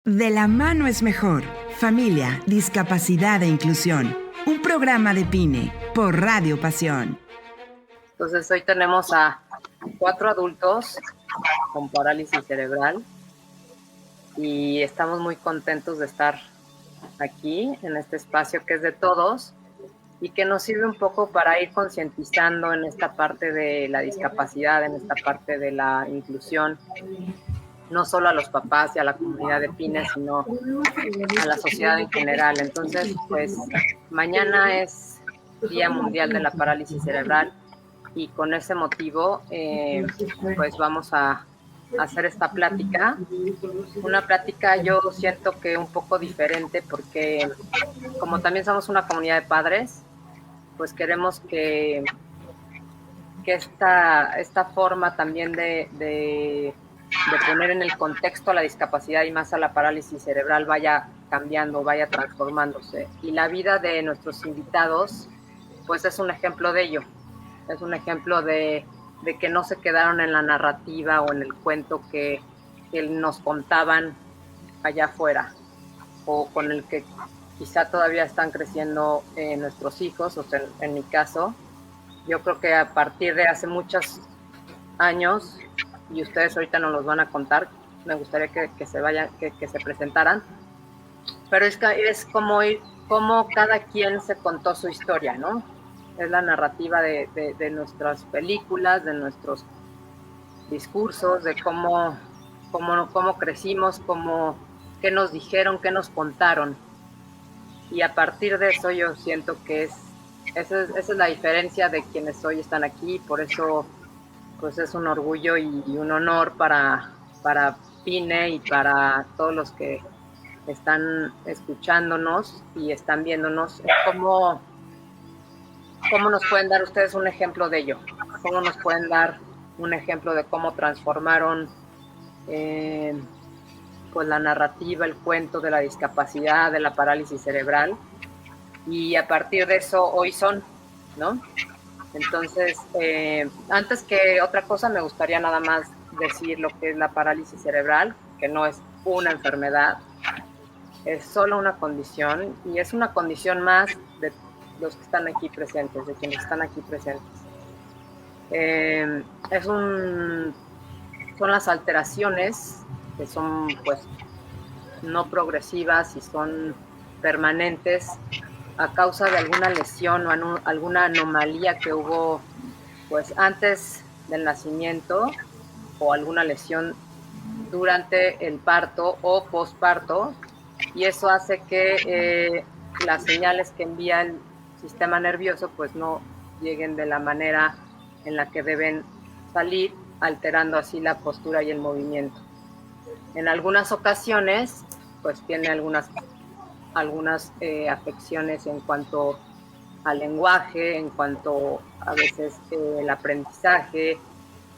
De la mano es mejor. Familia, discapacidad e inclusión. Un programa de PINE por Radio Pasión. Entonces hoy tenemos a 4 adultos con parálisis cerebral y estamos muy contentos de estar aquí en este espacio que es de todos y que nos sirve un poco para ir concientizando en esta parte de la discapacidad, en esta parte de la inclusión, no solo a los papás y a la comunidad de PINE, sino a la sociedad en general. Entonces, pues mañana es Día Mundial de la Parálisis Cerebral y con ese motivo, pues vamos a hacer esta plática. Una plática yo siento que un poco diferente porque como también somos una comunidad de padres, pues queremos que esta forma también de poner en el contexto a la discapacidad y más a la parálisis cerebral vaya cambiando, vaya transformándose. Y la vida de nuestros invitados, pues es un ejemplo de ello. Es un ejemplo de que no se quedaron en la narrativa o en el cuento que nos contaban allá afuera, o con el que quizá todavía están creciendo nuestros hijos, o sea, en mi caso. Yo creo que a partir de hace muchos años, y ustedes ahorita nos los van a contar, me gustaría que se vayan, que se presentaran, pero es como cada quien se contó su historia, ¿no? Es la narrativa de nuestras películas, de nuestros discursos, de cómo crecimos, qué nos dijeron, qué nos contaron. Y a partir de eso yo siento que esa es la diferencia de quienes hoy están aquí. Por eso pues es un orgullo y un honor para PINE y para todos los que están escuchándonos y están viéndonos. ¿Cómo nos pueden dar ustedes un ejemplo de ello? ¿Cómo nos pueden dar un ejemplo de cómo transformaron pues la narrativa, el cuento de la discapacidad, de la parálisis cerebral? Y a partir de eso hoy son, ¿no? Entonces, antes que otra cosa, me gustaría nada más decir lo que es la parálisis cerebral, que no es una enfermedad, es solo una condición, y es una condición más de los que están aquí presentes, de quienes están aquí presentes. Son las alteraciones que son, pues, no progresivas y son permanentes a causa de alguna lesión o alguna anomalía que hubo, pues, antes del nacimiento, o alguna lesión durante el parto o posparto, y eso hace que las señales que envía el sistema nervioso pues no lleguen de la manera en la que deben salir, alterando así la postura y el movimiento. En algunas ocasiones pues tiene algunas afecciones en cuanto al lenguaje, en cuanto a veces el aprendizaje,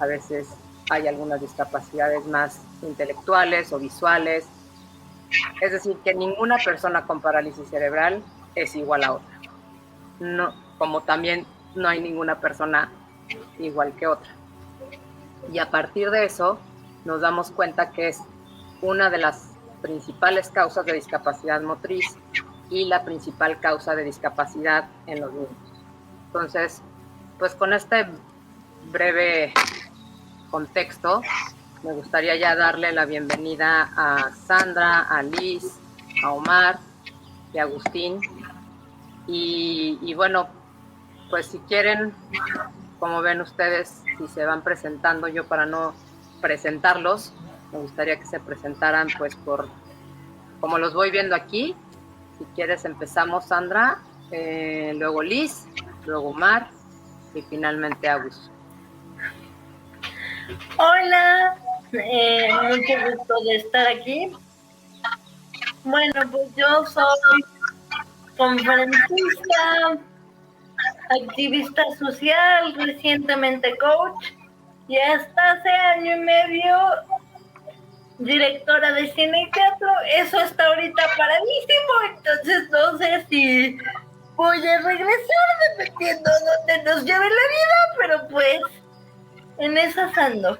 a veces hay algunas discapacidades más intelectuales o visuales. Es decir, que ninguna persona con parálisis cerebral es igual a otra. No, como también no hay ninguna persona igual que otra. Y a partir de eso nos damos cuenta que es una de las principales causas de discapacidad motriz y la principal causa de discapacidad en los niños. Entonces, pues con este breve contexto, me gustaría ya darle la bienvenida a Sandra, a Liz, a Omar y a Agustín. Y bueno, pues si quieren, como ven ustedes, si se van presentando, yo para no presentarlos, me gustaría que se presentaran pues como los voy viendo aquí. Si quieres empezamos, Sandra, luego Liz, luego Omar y finalmente Agus. Hola, mucho gusto de estar aquí. Bueno, pues yo soy conferencista, activista social, recientemente coach y hasta hace año y medio directora de cine y teatro. Eso está ahorita paradísimo, entonces no sé si voy a regresar dependiendo dónde nos lleve la vida, pero pues en esas ando.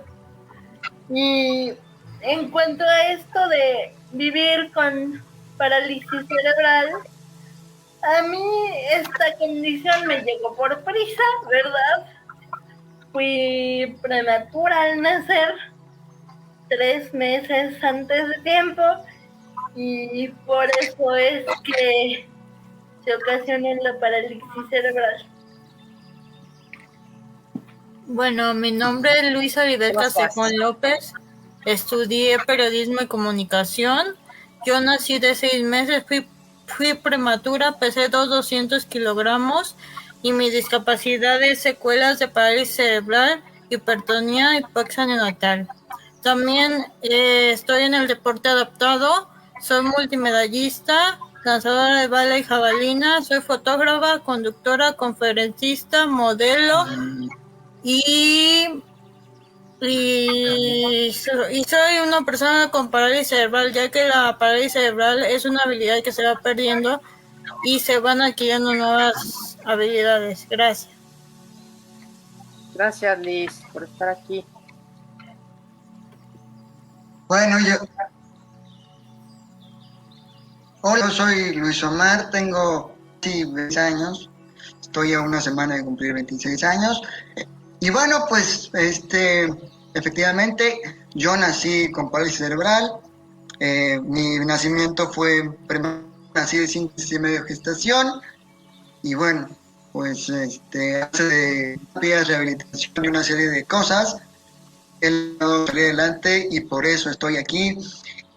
Y en cuanto a esto de vivir con parálisis cerebral. A mí esta condición me llegó por prisa, ¿verdad? Fui prematura al nacer, 3 meses antes de tiempo, y por eso es que se ocasiona la parálisis cerebral. Bueno, mi nombre es Luisa Vidal Castejón López. Estudié periodismo y comunicación. Yo nací de 6 meses, fui prematura, pesé 200 kilogramos y mi discapacidad es secuelas de parálisis cerebral, hipertonía y hipoxia neonatal. También estoy en el deporte adaptado, soy multimedallista, lanzadora de bala y jabalina, soy fotógrafa, conductora, conferencista, modelo y soy una persona con parálisis cerebral, ya que la parálisis cerebral es una habilidad que se va perdiendo y se van adquiriendo nuevas habilidades. Gracias. Gracias, Liz, por estar aquí. Bueno, hola, yo soy Luis Omar, tengo 26 años, estoy a una semana de cumplir 26 años. Y bueno, pues efectivamente yo nací con parálisis cerebral. Mi nacimiento fue nací de 5 meses y medio de gestación. Y bueno, pues hace de rehabilitación y una serie de cosas, él salió adelante y por eso estoy aquí.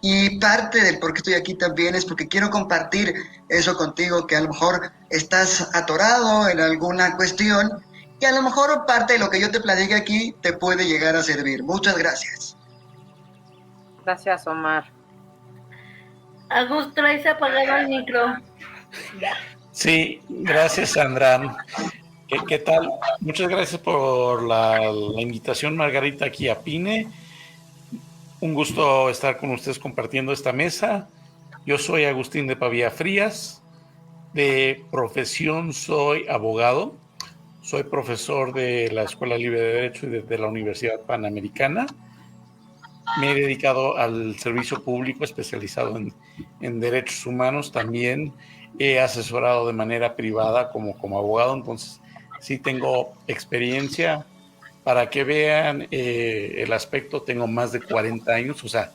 Y parte del por qué estoy aquí también es porque quiero compartir eso contigo, que a lo mejor estás atorado en alguna cuestión, que a lo mejor parte de lo que yo te platique aquí te puede llegar a servir. Muchas gracias. Gracias, Omar. Agus, traes apagado el micro. Sí, gracias, Sandra. ¿Qué tal? Muchas gracias por la invitación, Margarita, aquí a Pine. Un gusto estar con ustedes compartiendo esta mesa. Yo soy Agustín de Pavía Frías. De profesión soy abogado. Soy profesor de la Escuela Libre de Derecho y de la Universidad Panamericana. Me he dedicado al servicio público especializado en derechos humanos. También he asesorado de manera privada como abogado. Entonces, sí tengo experiencia. Para que vean el aspecto, tengo más de 40 años. O sea,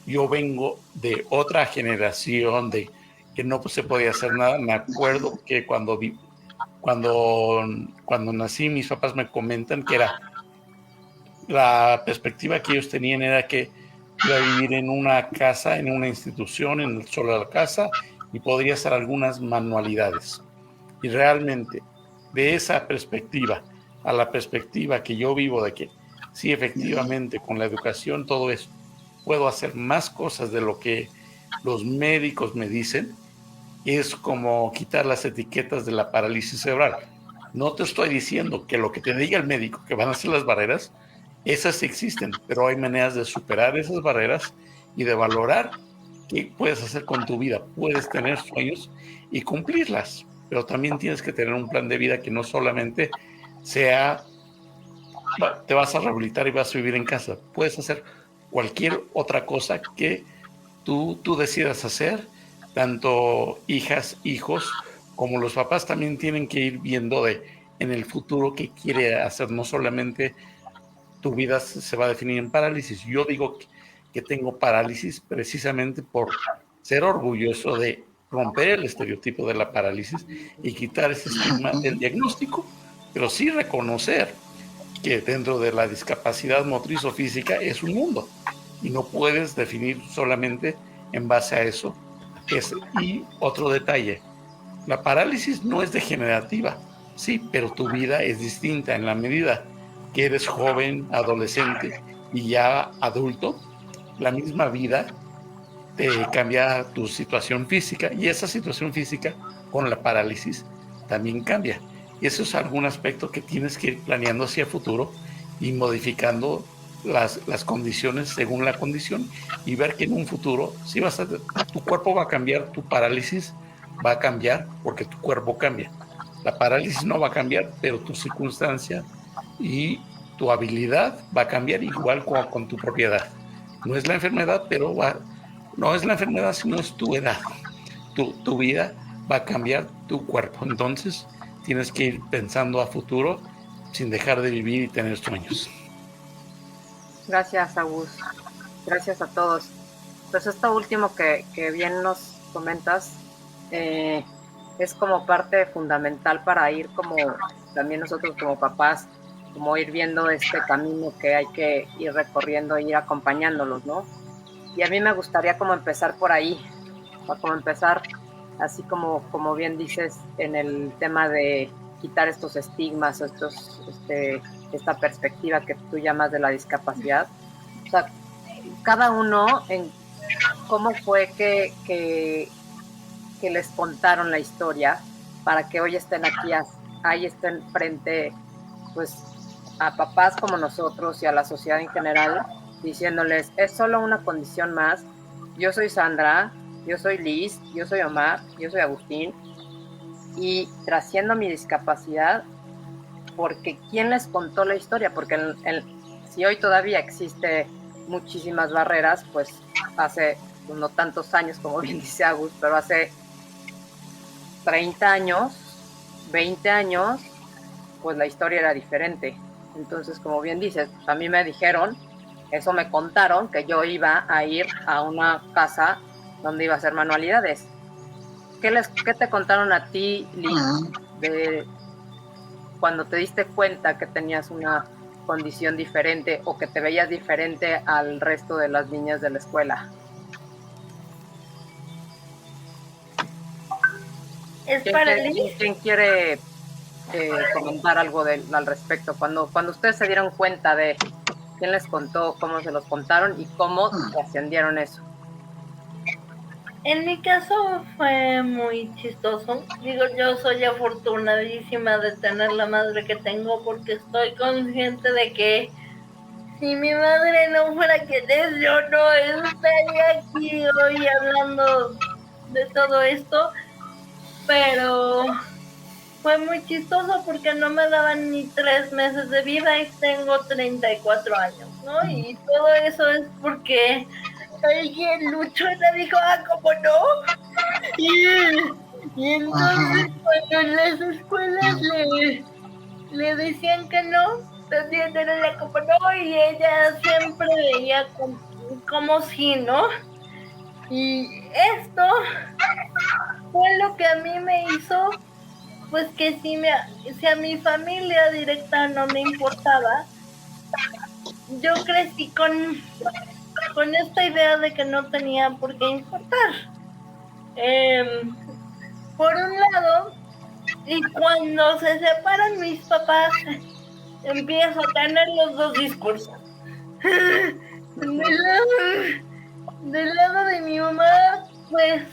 yo vengo de otra generación de que no se podía hacer nada. Me acuerdo que cuando nací, mis papás me comentan que la perspectiva que ellos tenían era que iba a vivir en una casa, en una institución, en el suelo de la casa, y podría hacer algunas manualidades. Y realmente, de esa perspectiva a la perspectiva que yo vivo de que sí, efectivamente, con la educación, todo eso, puedo hacer más cosas de lo que los médicos me dicen, es como quitar las etiquetas de la parálisis cerebral. No te estoy diciendo que lo que te diga el médico, que van a ser las barreras, esas existen, pero hay maneras de superar esas barreras y de valorar qué puedes hacer con tu vida. Puedes tener sueños y cumplirlas, pero también tienes que tener un plan de vida que no solamente sea, te vas a rehabilitar y vas a vivir en casa. Puedes hacer cualquier otra cosa que tú decidas hacer. Tanto hijas, hijos, como los papás también tienen que ir viendo en el futuro qué quiere hacer. No solamente tu vida se va a definir en parálisis. Yo digo que tengo parálisis precisamente por ser orgulloso de romper el estereotipo de la parálisis y quitar ese estigma del diagnóstico, pero sí reconocer que dentro de la discapacidad motriz o física es un mundo y no puedes definir solamente en base a eso. Y otro detalle, la parálisis no es degenerativa, sí, pero tu vida es distinta en la medida que eres joven, adolescente y ya adulto. La misma vida te cambia tu situación física y esa situación física con la parálisis también cambia. Y eso es algún aspecto que tienes que ir planeando hacia el futuro y modificando las condiciones según la condición y ver que en un futuro sí tu cuerpo va a cambiar, tu parálisis va a cambiar porque tu cuerpo cambia. La parálisis no va a cambiar, pero tu circunstancia y tu habilidad va a cambiar igual con tu propiedad. No es la enfermedad, pero no es la enfermedad, sino es tu edad. Tu vida va a cambiar tu cuerpo. Entonces, tienes que ir pensando a futuro sin dejar de vivir y tener sueños. Gracias, Agus. Gracias a todos. Pues esto último que bien nos comentas es como parte fundamental para ir como también nosotros como papás, como ir viendo este camino que hay que ir recorriendo e ir acompañándolos, ¿no? Y a mí me gustaría como empezar por ahí, como empezar así como bien dices en el tema de quitar estos estigmas, esta perspectiva que tú llamas de la discapacidad. O sea, cada uno en cómo fue que les contaron la historia para que hoy estén aquí, ahí estén frente pues a papás como nosotros y a la sociedad en general, diciéndoles, es solo una condición más, yo soy Sandra, yo soy Liz, yo soy Omar, yo soy Agustín, y trasciendo mi discapacidad, porque ¿quién les contó la historia? Porque si hoy todavía existe muchísimas barreras, pues hace no tantos años, como bien dice Agus, pero hace 30 años, 20 años, pues la historia era diferente. Entonces, como bien dices, pues a mí me dijeron, eso me contaron, que yo iba a ir a una casa donde iba a hacer manualidades. ¿Qué te contaron a ti, Liz, de cuando te diste cuenta que tenías una condición diferente o que te veías diferente al resto de las niñas de la escuela? ¿Quién quiere comentar algo al respecto? Cuando ustedes se dieron cuenta de quién les contó, cómo se los contaron y cómo trascendieron eso. En mi caso fue muy chistoso. Digo, yo soy afortunadísima de tener la madre que tengo porque estoy consciente de que si mi madre no fuera quien es, yo no estaría aquí hoy hablando de todo esto. Pero fue muy chistoso porque no me daban ni 3 meses de vida y tengo 34 años, ¿no? Y todo eso es porque alguien luchó y le dijo, ¿cómo no? Y entonces cuando en las escuelas le decían que no, también era la como no, y ella siempre veía como sí, ¿no? Y esto fue lo que a mí me hizo, pues que si a mi familia directa no me importaba, yo crecí con esta idea de que no tenía por qué importar. Por un lado, y cuando se separan mis papás, empiezo a tener los dos discursos. Del lado de mi mamá, pues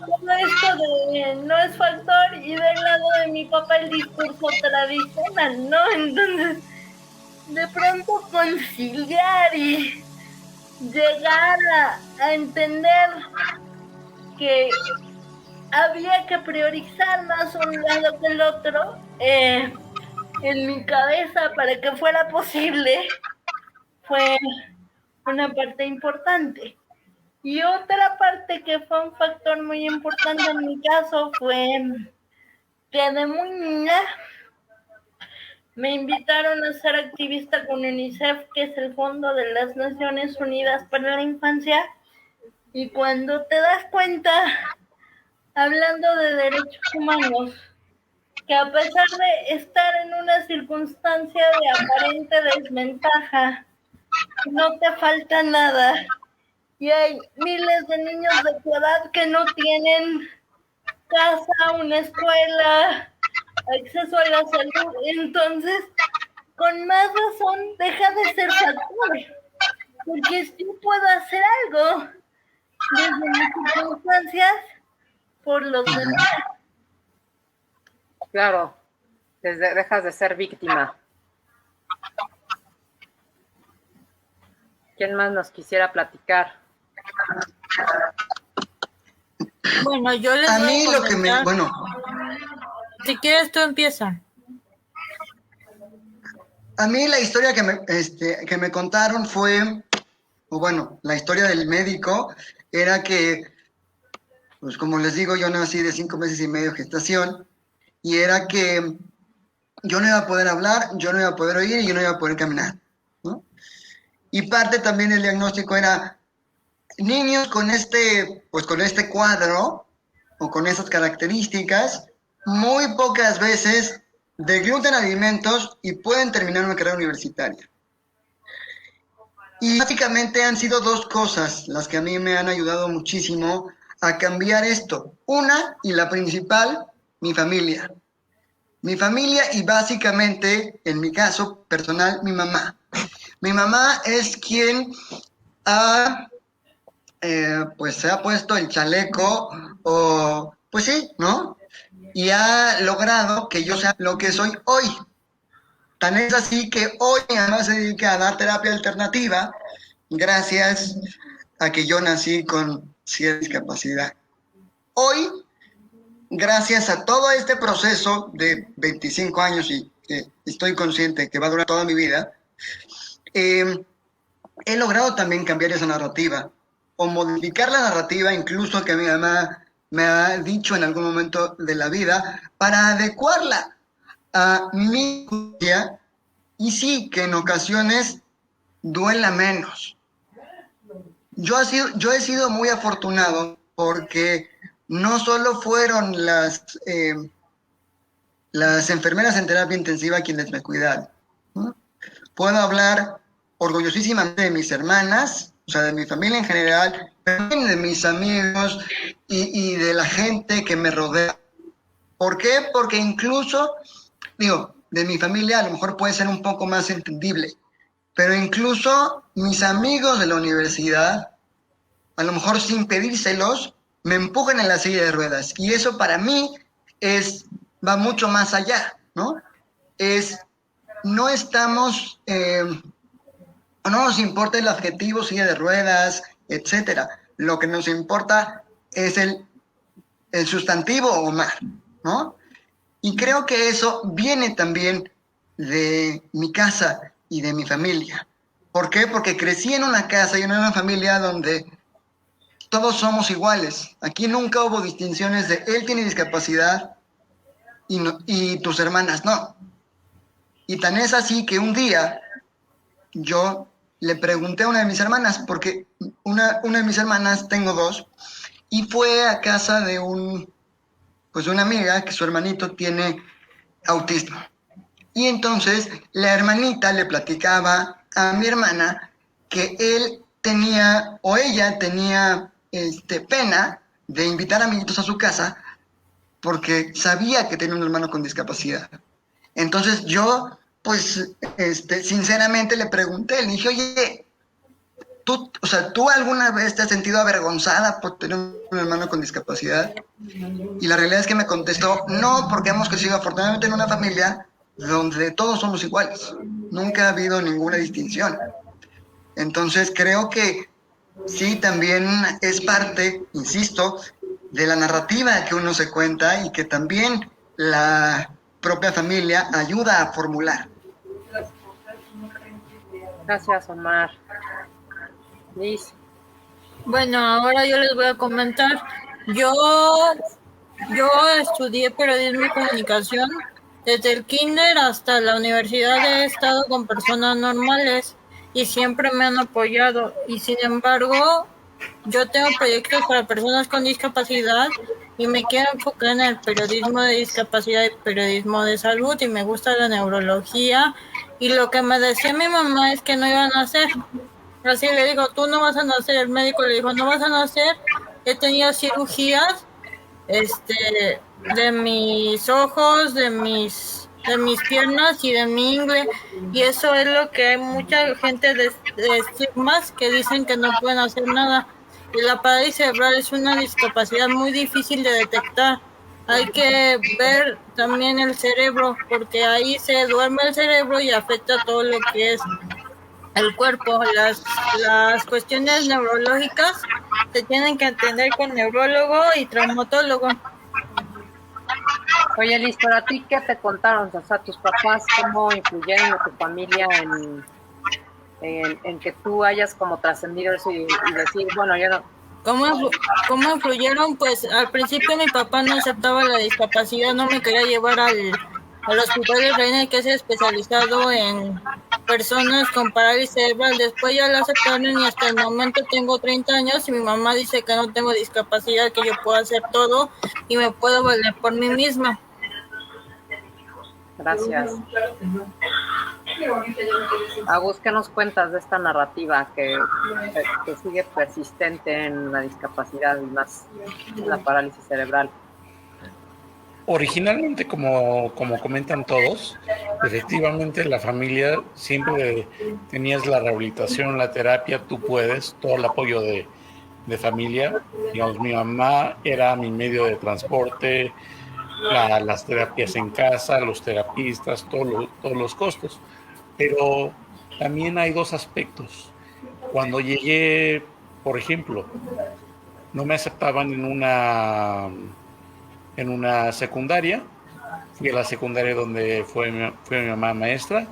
todo esto de no es factor, y del lado de mi papá el discurso tradicional, ¿no? Entonces, de pronto conciliar y llegar a entender que había que priorizar más un lado que el otro en mi cabeza para que fuera posible fue una parte importante. Y otra parte que fue un factor muy importante en mi caso fue que de muy niña me invitaron a ser activista con UNICEF, que es el Fondo de las Naciones Unidas para la Infancia, y cuando te das cuenta, hablando de derechos humanos, que a pesar de estar en una circunstancia de aparente desventaja, no te falta nada, y hay miles de niños de tu edad que no tienen casa, una escuela, acceso a la salud. Entonces, con más razón, deja de ser factor, porque sí puedo hacer algo desde mis circunstancias por los demás. Claro, dejas de ser víctima. ¿Quién más nos quisiera platicar? Bueno, yo les a voy mí a lo que me... Bueno, si quieres tú empieza. a mí la historia que me contaron fue, o bueno, la historia del médico, era que, pues como les digo, yo nací de 5 meses y medio de gestación, y era que yo no iba a poder hablar, yo no iba a poder oír y yo no iba a poder caminar, ¿no? Y parte también del diagnóstico era niños pues con este cuadro o con esas características, muy pocas veces deglutan alimentos y pueden terminar una carrera universitaria. Y básicamente han sido 2 cosas las que a mí me han ayudado muchísimo a cambiar esto. Una, y la principal, mi familia. Mi familia y básicamente, en mi caso personal, mi mamá. Mi mamá es quien pues se ha puesto el chaleco, o pues sí, ¿no? Y ha logrado que yo sea lo que soy hoy. Tan es así que hoy mi mamá se dedica a dar terapia alternativa gracias a que yo nací con cierta discapacidad. Hoy, gracias a todo este proceso de 25 años y estoy consciente que va a durar toda mi vida, he logrado también cambiar esa narrativa o modificar la narrativa, incluso que mi mamá me ha dicho en algún momento de la vida, para adecuarla a mi vida, y sí, que en ocasiones duela menos. Yo he sido muy afortunado porque no solo fueron las enfermeras en terapia intensiva quienes me cuidaron, ¿no? Puedo hablar orgullosísimamente de mis hermanas, o sea, de mi familia en general, pero también de mis amigos y de la gente que me rodea. ¿Por qué? Porque incluso, digo, de mi familia a lo mejor puede ser un poco más entendible, pero incluso mis amigos de la universidad, a lo mejor sin pedírselos, me empujan en la silla de ruedas. Y eso para mí va mucho más allá, ¿no? No estamos, no nos importa el adjetivo silla de ruedas, etcétera. Lo que nos importa es el sustantivo Omar, ¿no? Y creo que eso viene también de mi casa y de mi familia. ¿Por qué? Porque crecí en una casa y en una familia donde todos somos iguales. Aquí nunca hubo distinciones de él tiene discapacidad y tus hermanas no. Y tan es así que un día yo le pregunté a una de mis hermanas, porque una de mis hermanas, tengo 2, y fue a casa de una amiga que su hermanito tiene autismo. Y entonces la hermanita le platicaba a mi hermana que él tenía, o ella tenía pena de invitar amiguitos a su casa porque sabía que tenía un hermano con discapacidad. Entonces yo, pues, sinceramente le pregunté, le dije, oye, ¿tú alguna vez te has sentido avergonzada por tener un hermano con discapacidad? Y la realidad es que me contestó, no, porque hemos crecido afortunadamente en una familia donde todos somos iguales. Nunca ha habido ninguna distinción. Entonces creo que sí, también es parte, insisto, de la narrativa que uno se cuenta y que también la propia familia ayuda a formular. Gracias, Omar. Liz. Bueno, ahora yo les voy a comentar. Yo estudié periodismo y comunicación. Desde el kinder hasta la universidad he estado con personas normales y siempre me han apoyado. Y sin embargo, yo tengo proyectos para personas con discapacidad y me quiero enfocar en el periodismo de discapacidad y periodismo de salud, y me gusta la neurología. Y lo que me decía mi mamá es que no iban a hacer. Así le digo, tú no vas a nacer. El médico le dijo, no vas a nacer. He tenido cirugías de mis ojos, de mis piernas y de mi ingle, y eso es lo que hay mucha gente de estigmas que dicen que no pueden hacer nada. Y la parálisis cerebral es una discapacidad muy difícil de detectar. Hay que ver también el cerebro, porque ahí se duerme el cerebro y afecta todo lo que es el cuerpo. Las cuestiones neurológicas se tienen que atender con neurólogo y traumatólogo. Oye, Liz, pero a ti, ¿qué te contaron? O sea, tus papás, ¿cómo influyeron en tu familia en que tú hayas como trascendido eso y decir, bueno, yo ¿Cómo influyeron? Pues al principio mi papá no aceptaba la discapacidad, no me quería llevar al hospital de Reina, que es especializado en personas con parálisis cerebral. Después ya la aceptaron y hasta el momento tengo 30 años y mi mamá dice que no tengo discapacidad, que yo puedo hacer todo y me puedo valer por mí misma. Gracias. Agus, ¿qué nos cuentas de esta narrativa que sigue persistente en la discapacidad y más la parálisis cerebral? Originalmente, como comentan todos, efectivamente la familia siempre tenías la rehabilitación, la terapia, tú puedes, todo el apoyo de familia. Digamos, mi mamá era mi medio de transporte, las terapias en casa, los terapistas, todos los costos. Pero también hay dos aspectos. Cuando llegué, por ejemplo, no me aceptaban en una secundaria. Fui a la secundaria donde fue mi mamá maestra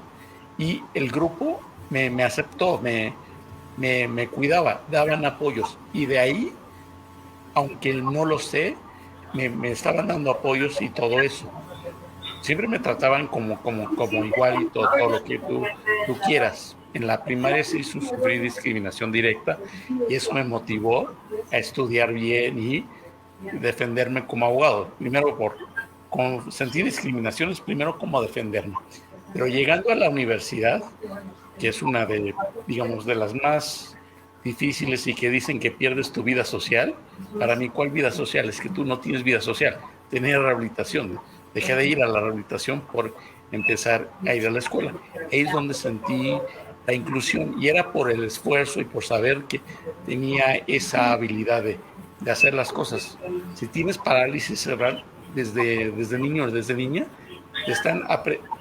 y el grupo me aceptó, me cuidaba, daban apoyos. Y de ahí, aunque no lo sé, me estaban dando apoyos y todo eso. Siempre me trataban como igual y todo lo que tú quieras. En la primaria sí sufrí discriminación directa y eso me motivó a estudiar bien y defenderme como abogado. Primero sentir discriminaciones, primero como defenderme. Pero llegando a la universidad, que es una de las más difíciles y que dicen que pierdes tu vida social, para mí, ¿cuál vida social? Es que tú no tienes vida social. Tenía rehabilitación. Dejé de ir a la rehabilitación por empezar a ir a la escuela. Ahí es donde sentí la inclusión y era por el esfuerzo y por saber que tenía esa habilidad de hacer las cosas. Si tienes parálisis cerebral desde niño o desde niña,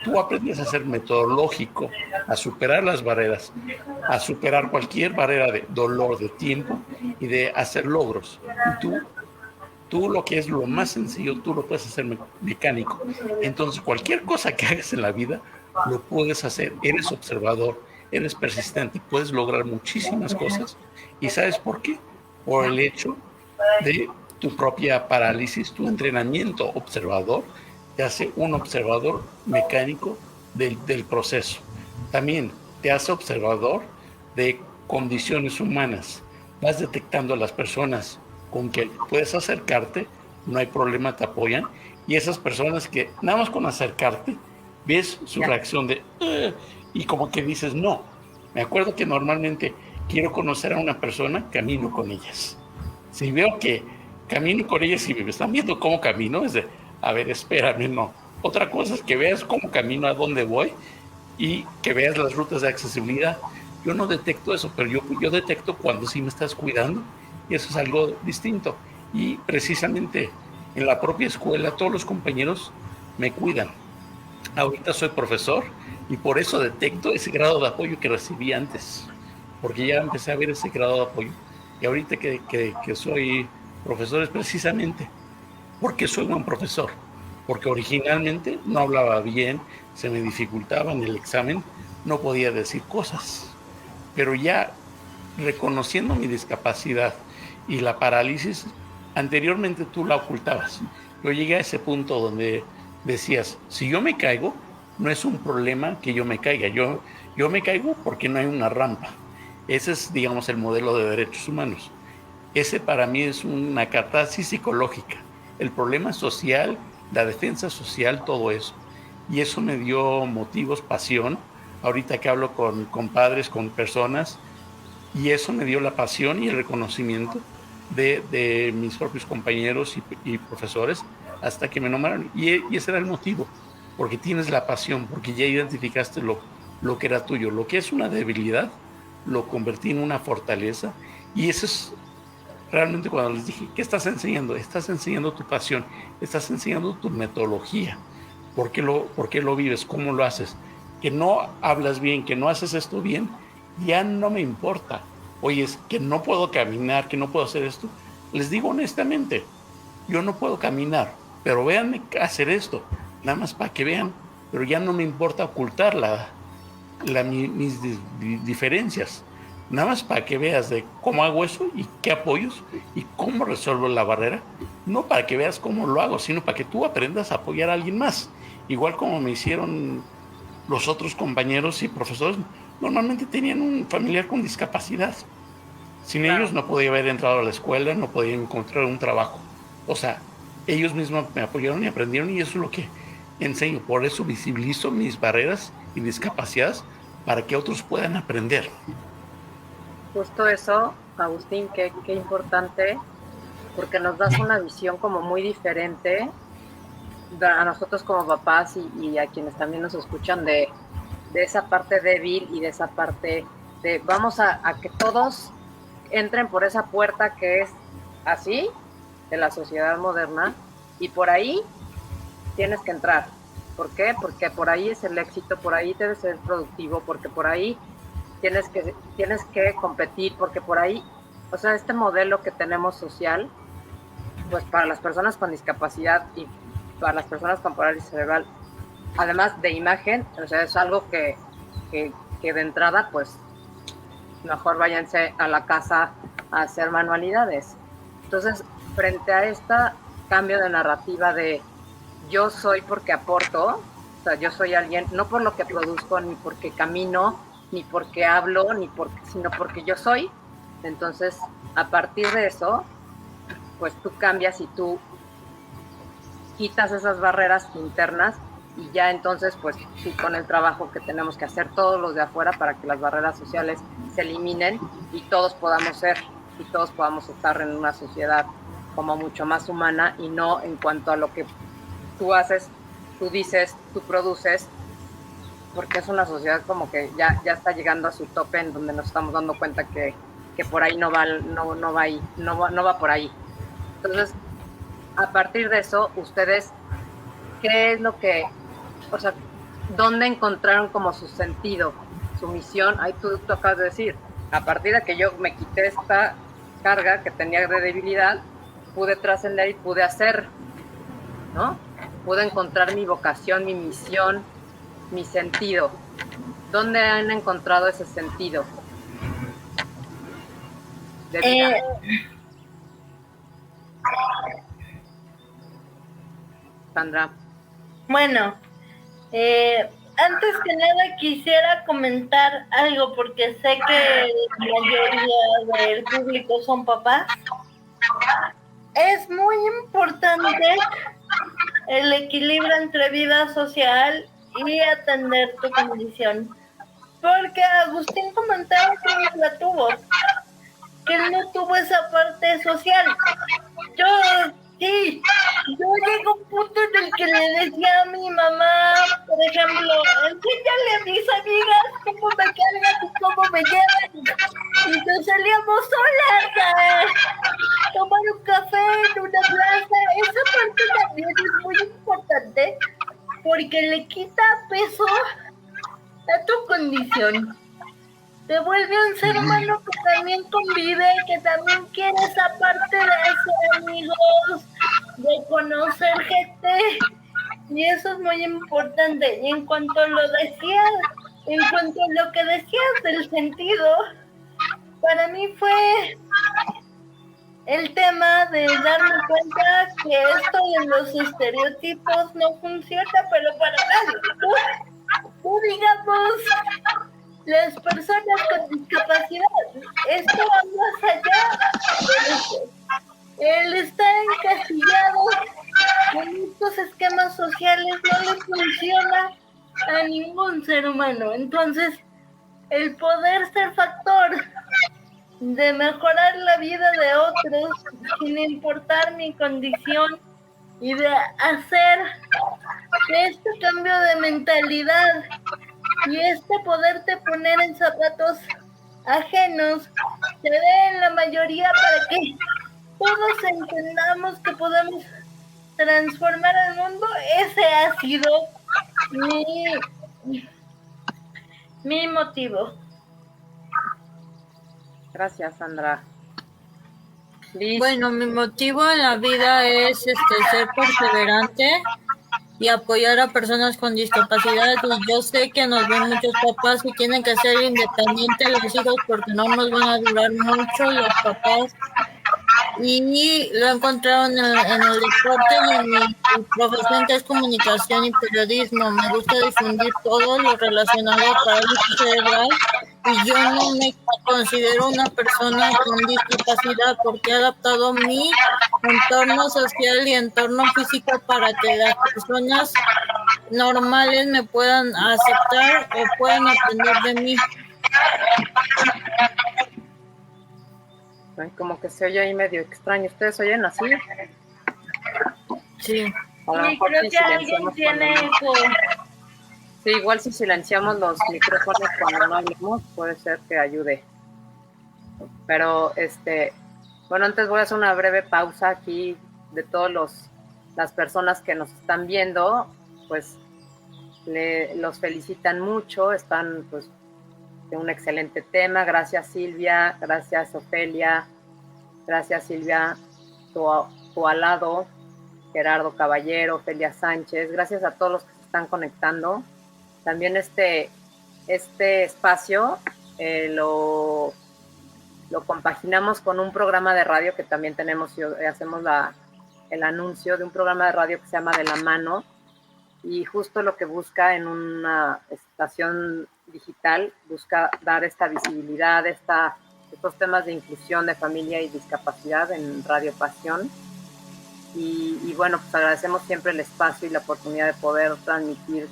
tú aprendes a ser metodológico, a superar las barreras, a superar cualquier barrera de dolor, de tiempo y de hacer logros. Y tú lo que es lo más sencillo, tú lo puedes hacer mecánico. Entonces, cualquier cosa que hagas en la vida, lo puedes hacer. Eres observador, eres persistente, puedes lograr muchísimas cosas. ¿Y sabes por qué? Por el hecho de tu propia parálisis, tu entrenamiento observador, te hace un observador mecánico del proceso. También te hace observador de condiciones humanas. Vas detectando a las personas con que puedes acercarte, no hay problema, te apoyan. Y esas personas que nada más con acercarte, ves su reacción de y como que dices, no. Me acuerdo que normalmente quiero conocer a una persona, camino con ellas. Si veo que camino con ellas y me están viendo cómo camino, es de, a ver, espérame, no. Otra cosa es que veas cómo camino, a dónde voy y que veas las rutas de accesibilidad. Yo no detecto eso, pero yo detecto cuando sí me estás cuidando y eso es algo distinto. Y precisamente en la propia escuela todos los compañeros me cuidan. Ahorita soy profesor y por eso detecto ese grado de apoyo que recibí antes, porque ya empecé a ver ese grado de apoyo. Y ahorita que soy profesor es precisamente porque soy buen profesor, porque originalmente no hablaba bien, se me dificultaba en el examen, no podía decir cosas, pero ya reconociendo mi discapacidad y la parálisis, anteriormente tú la ocultabas. Yo llegué a ese punto donde decías, si yo me caigo, no es un problema que yo me caiga, yo me caigo porque no hay una rampa. Ese es, digamos, el modelo de derechos humanos. Ese para mí es una catarsis psicológica. El problema social, la defensa social, todo eso. Y eso me dio motivos, pasión. Ahorita que hablo con padres, con personas, y eso me dio la pasión y el reconocimiento de mis propios compañeros y profesores hasta que me nombraron. Y ese era el motivo, porque tienes la pasión, porque ya identificaste lo que era tuyo. Lo que es una debilidad, lo convertí en una fortaleza. Y eso es realmente cuando les dije, ¿qué estás enseñando? Estás enseñando tu pasión, estás enseñando tu metodología. ¿Por qué lo vives? ¿Cómo lo haces? Que no hablas bien, que no haces esto bien, ya no me importa. Oye, es que no puedo caminar, que no puedo hacer esto. Les digo honestamente, yo no puedo caminar, pero véanme hacer esto, nada más para que vean, pero ya no me importa ocultar mis diferencias. nada más para que veas de cómo hago eso y qué apoyos y cómo resuelvo la barrera, no para que veas cómo lo hago, sino para que tú aprendas a apoyar a alguien más, igual como me hicieron los otros compañeros y profesores. Normalmente tenían un familiar con discapacidad. Sin ellos no podía haber entrado a la escuela, no podía encontrar un trabajo. O sea, ellos mismos me apoyaron y aprendieron, y eso es lo que enseño. Por eso visibilizo mis barreras y discapacidades para que otros puedan aprender. Justo eso, Agustín, qué importante, porque nos das una visión como muy diferente a nosotros como papás y a quienes también nos escuchan de esa parte débil y de esa parte de vamos a que todos entren por esa puerta que es así, de la sociedad moderna, y por ahí tienes que entrar. ¿Por qué? Porque por ahí es el éxito, por ahí debes ser productivo, porque por ahí tienes que competir, porque por ahí, o sea, este modelo que tenemos social, pues para las personas con discapacidad y para las personas con parálisis cerebral, además de imagen, o sea, es algo que de entrada, pues, mejor váyanse a la casa a hacer manualidades. Entonces, frente a este cambio de narrativa de yo soy porque aporto, o sea, yo soy alguien, no por lo que produzco, ni porque camino, ni porque hablo, sino porque yo soy. Entonces, a partir de eso, pues tú cambias y tú quitas esas barreras internas y ya entonces, pues sí, con el trabajo que tenemos que hacer todos los de afuera para que las barreras sociales se eliminen y todos podamos ser y todos podamos estar en una sociedad como mucho más humana y no en cuanto a lo que tú haces, tú dices, tú produces, porque es una sociedad como que ya está llegando a su tope en donde nos estamos dando cuenta que por ahí no va por ahí. Entonces, a partir de eso, ustedes, ¿qué es lo que, o sea, dónde encontraron como su sentido, su misión? Ahí tú acabas de decir, a partir de que yo me quité esta carga que tenía de debilidad, pude trascender y pude hacer, ¿no? Pude encontrar mi vocación, mi misión, mi sentido. ¿Dónde han encontrado ese sentido de vida? Sandra. Bueno, antes que nada quisiera comentar algo porque sé que la mayoría del público son papás. Es muy importante el equilibrio entre vida social y atender tu condición. Porque Agustín comentaba que no la tuvo, que él no tuvo esa parte social. Yo llegué a un punto en el que le decía a mi mamá, por ejemplo, enséñale a mis amigas cómo me cargan y cómo me llevan. Y nos salíamos solas a tomar un café en una plaza. Esa parte también es muy importante porque le quita peso a tu condición. Te vuelve un ser humano que también convive, que también quiere esa parte de hacer amigos, de conocer gente, y eso es muy importante. Y en cuanto a lo que decías del sentido, para mí fue el tema de darme cuenta que esto de los estereotipos no funciona, pero para nadie. Tú digamos, las personas con discapacidad, esto va más allá de eso. El estar encasillado en estos esquemas sociales no le funciona a ningún ser humano. Entonces, el poder ser factor de mejorar la vida de otros sin importar mi condición y de hacer este cambio de mentalidad y poderte poner en zapatos ajenos se ve en la mayoría para que todos entendamos que podemos transformar el mundo. Ese ha sido mi motivo. Gracias, Sandra. Liz. Bueno, mi motivo en la vida es ser perseverante y apoyar a personas con discapacidad. Y yo sé que nos ven muchos papás y tienen que ser independientes los hijos porque no nos van a durar mucho los papás. Y lo he encontrado en el deporte y en mi profesión, que es comunicación y periodismo. Me gusta difundir todo lo relacionado a parálisis cerebral, y yo no me considero una persona con discapacidad porque he adaptado mi entorno social y entorno físico para que las personas normales me puedan aceptar o puedan aprender de mí. Ay, como que se oye ahí medio extraño. ¿Ustedes oyen así? Sí. A lo Y mejor creo si que alguien silenciamos tiene eco. Sí, igual si silenciamos los micrófonos cuando no hablemos, puede ser que ayude. Pero, bueno, antes voy a hacer una breve pausa aquí de todas las personas que nos están viendo, pues los felicitan mucho, están pues de un excelente tema. Gracias Silvia, gracias Ofelia, gracias Silvia, tu alado, Gerardo Caballero, Ofelia Sánchez, gracias a todos los que se están conectando. También este espacio lo compaginamos con un programa de radio que también tenemos, hacemos el anuncio de un programa de radio que se llama De la Mano, y justo lo que busca en una estación digital, busca dar esta visibilidad, estos temas de inclusión de familia y discapacidad en Radio Pasión. Y bueno, pues agradecemos siempre el espacio y la oportunidad de poder transmitir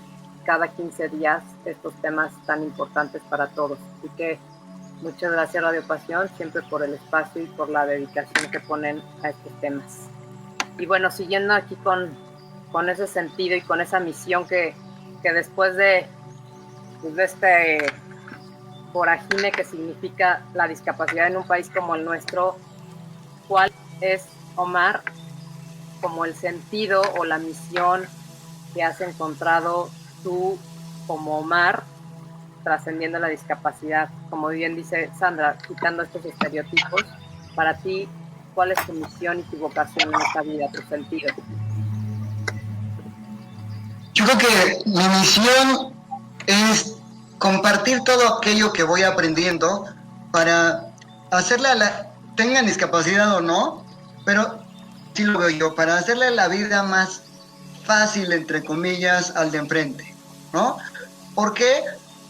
cada 15 días estos temas tan importantes para todos. Así que muchas gracias Radio Pasión, siempre por el espacio y por la dedicación que ponen a estos temas. Y bueno, siguiendo aquí con ese sentido y con esa misión que después de este voragine que significa la discapacidad en un país como el nuestro, ¿cuál es, Omar, como el sentido o la misión que has encontrado tú como Omar trascendiendo la discapacidad? Como bien dice Sandra, quitando estos estereotipos, para ti, ¿cuál es tu misión y tu vocación en esta vida, tu sentido? Yo creo que mi misión es compartir todo aquello que voy aprendiendo para hacerle tengan discapacidad o no, pero sí lo veo yo, para hacerle la vida más fácil, entre comillas, al de enfrente, ¿no? ¿Por qué?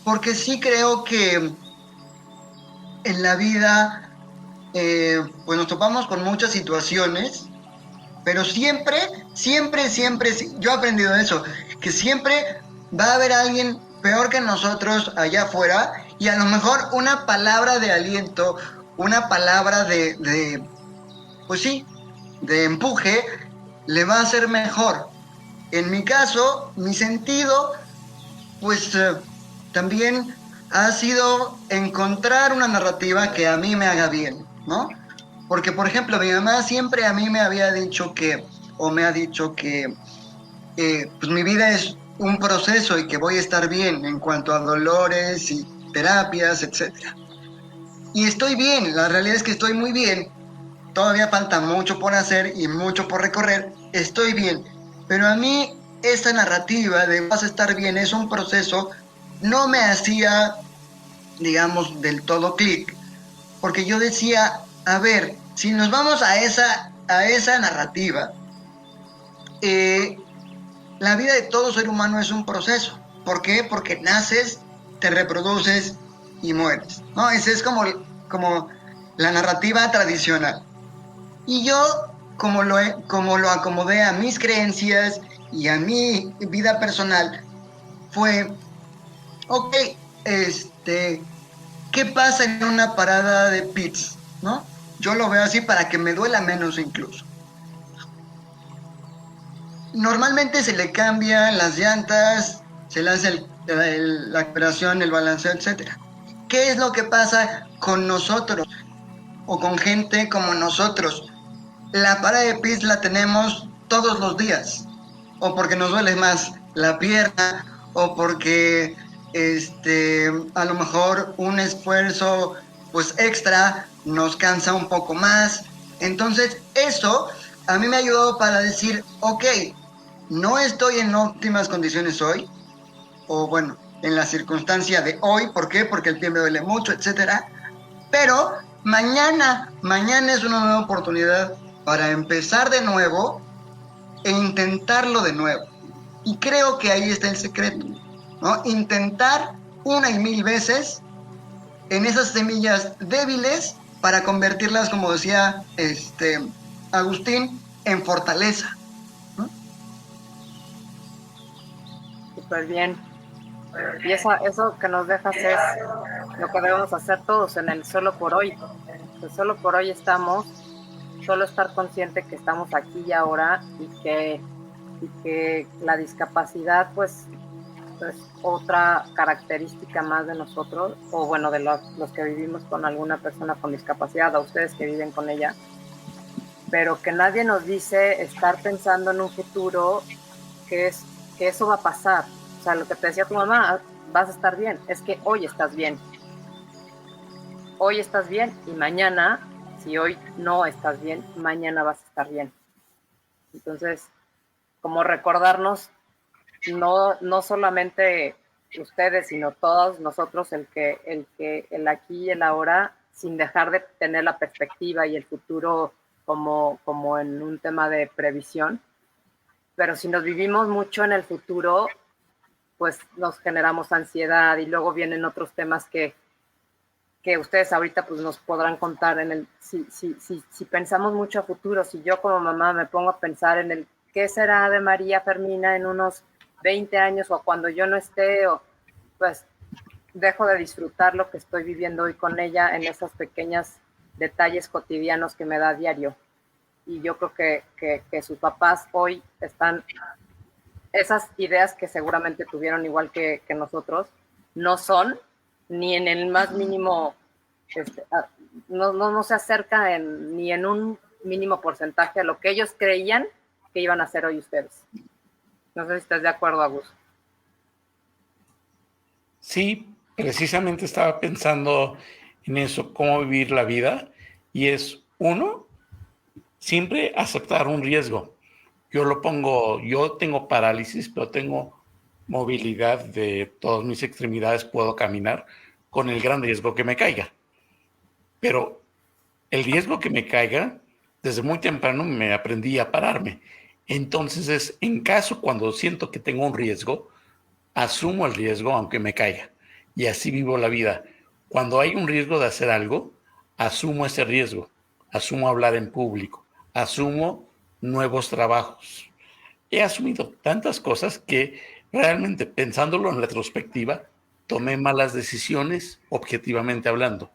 Porque sí creo que en la vida pues nos topamos con muchas situaciones, pero siempre, yo he aprendido eso, que siempre va a haber alguien peor que nosotros allá afuera, y a lo mejor una palabra de aliento, una palabra pues sí, de empuje, le va a hacer mejor. En mi caso, mi sentido, pues también ha sido encontrar una narrativa que a mí me haga bien, ¿no? Porque, por ejemplo, mi mamá siempre a mí me había dicho me ha dicho que pues mi vida es un proceso y que voy a estar bien en cuanto a dolores y terapias, etc. Y estoy bien, la realidad es que estoy muy bien. Todavía falta mucho por hacer y mucho por recorrer, estoy bien. Pero a mí esta narrativa de vas a estar bien es un proceso, no me hacía, digamos, del todo clic. Porque yo decía, a ver, si nos vamos a esa narrativa, la vida de todo ser humano es un proceso. ¿Por qué? Porque naces, te reproduces y mueres, ¿no? Esa es como la narrativa tradicional. Y yo, como lo acomodé a mis creencias y a mi vida personal, fue, ok, ¿qué pasa en una parada de pits? ¿No? Yo lo veo así para que me duela menos incluso. Normalmente se le cambian las llantas, se le hace la operación, el balanceo, etc. ¿Qué es lo que pasa con nosotros o con gente como nosotros? La parada de pits la tenemos todos los días, o porque nos duele más la pierna, o porque a lo mejor un esfuerzo pues extra nos cansa un poco más. Entonces eso a mí me ayudó para decir, ok, no estoy en óptimas condiciones hoy, o bueno, en la circunstancia de hoy. ¿Por qué? Porque el pie me duele mucho, etcétera. Pero mañana es una nueva oportunidad para empezar de nuevo e intentarlo de nuevo. Y creo que ahí está el secreto, ¿no? Intentar una y mil veces en esas semillas débiles para convertirlas, como decía Agustín, en fortaleza, ¿no? Súper bien. Y eso que nos dejas es lo que debemos hacer todos en el solo por hoy. Que solo por hoy estamos, solo estar consciente que estamos aquí y ahora y que la discapacidad pues es otra característica más de nosotros, o bueno, de los que vivimos con alguna persona con discapacidad, o ustedes que viven con ella, pero que nadie nos dice estar pensando en un futuro que eso va a pasar. O sea, lo que te decía tu mamá, vas a estar bien, es que hoy estás bien. Hoy estás bien y mañana, si hoy no estás bien, mañana vas a estar bien. Entonces, como recordarnos, no solamente ustedes, sino todos nosotros, el aquí y el ahora, sin dejar de tener la perspectiva y el futuro como en un tema de previsión. Pero si nos vivimos mucho en el futuro, pues nos generamos ansiedad y luego vienen otros temas que ustedes ahorita pues nos podrán contar si pensamos mucho a futuro, si yo como mamá me pongo a pensar en el qué será de María Fermina en unos 20 años o cuando yo no esté, o pues dejo de disfrutar lo que estoy viviendo hoy con ella en esos pequeños detalles cotidianos que me da a diario. Y yo creo que sus papás hoy están, esas ideas que seguramente tuvieron igual que nosotros, no son ni en el más mínimo, no se acerca ni en un mínimo porcentaje a lo que ellos creían que iban a hacer hoy ustedes. No sé si estás de acuerdo, Agus. Sí, precisamente estaba pensando en eso, cómo vivir la vida, y es uno, siempre aceptar un riesgo. Yo tengo parálisis, pero tengo movilidad de todas mis extremidades, puedo caminar con el gran riesgo que me caiga. Pero el riesgo que me caiga, desde muy temprano me aprendí a pararme. Entonces en caso cuando siento que tengo un riesgo, asumo el riesgo aunque me caiga. Y así vivo la vida. Cuando hay un riesgo de hacer algo, asumo ese riesgo. Asumo hablar en público. Asumo nuevos trabajos. He asumido tantas cosas que realmente, pensándolo en retrospectiva, tomé malas decisiones, objetivamente hablando.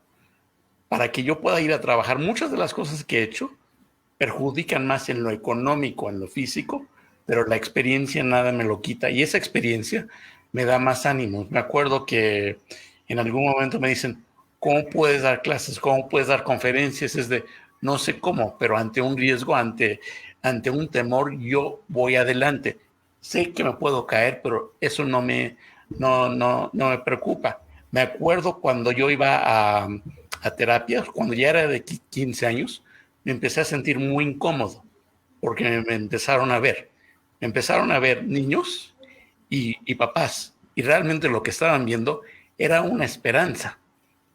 Para que yo pueda ir a trabajar, muchas de las cosas que he hecho perjudican más en lo económico, en lo físico, pero la experiencia nada me lo quita. Y esa experiencia me da más ánimo. Me acuerdo que en algún momento me dicen, ¿cómo puedes dar clases? ¿Cómo puedes dar conferencias? Es de, no sé cómo, pero ante un riesgo, ante un temor, yo voy adelante. Sé que me puedo caer, pero eso no me preocupa. Me acuerdo cuando yo iba a terapia, cuando ya era de 15 años, me empecé a sentir muy incómodo porque me empezaron a ver. Me empezaron a ver niños y papás, y realmente lo que estaban viendo era una esperanza,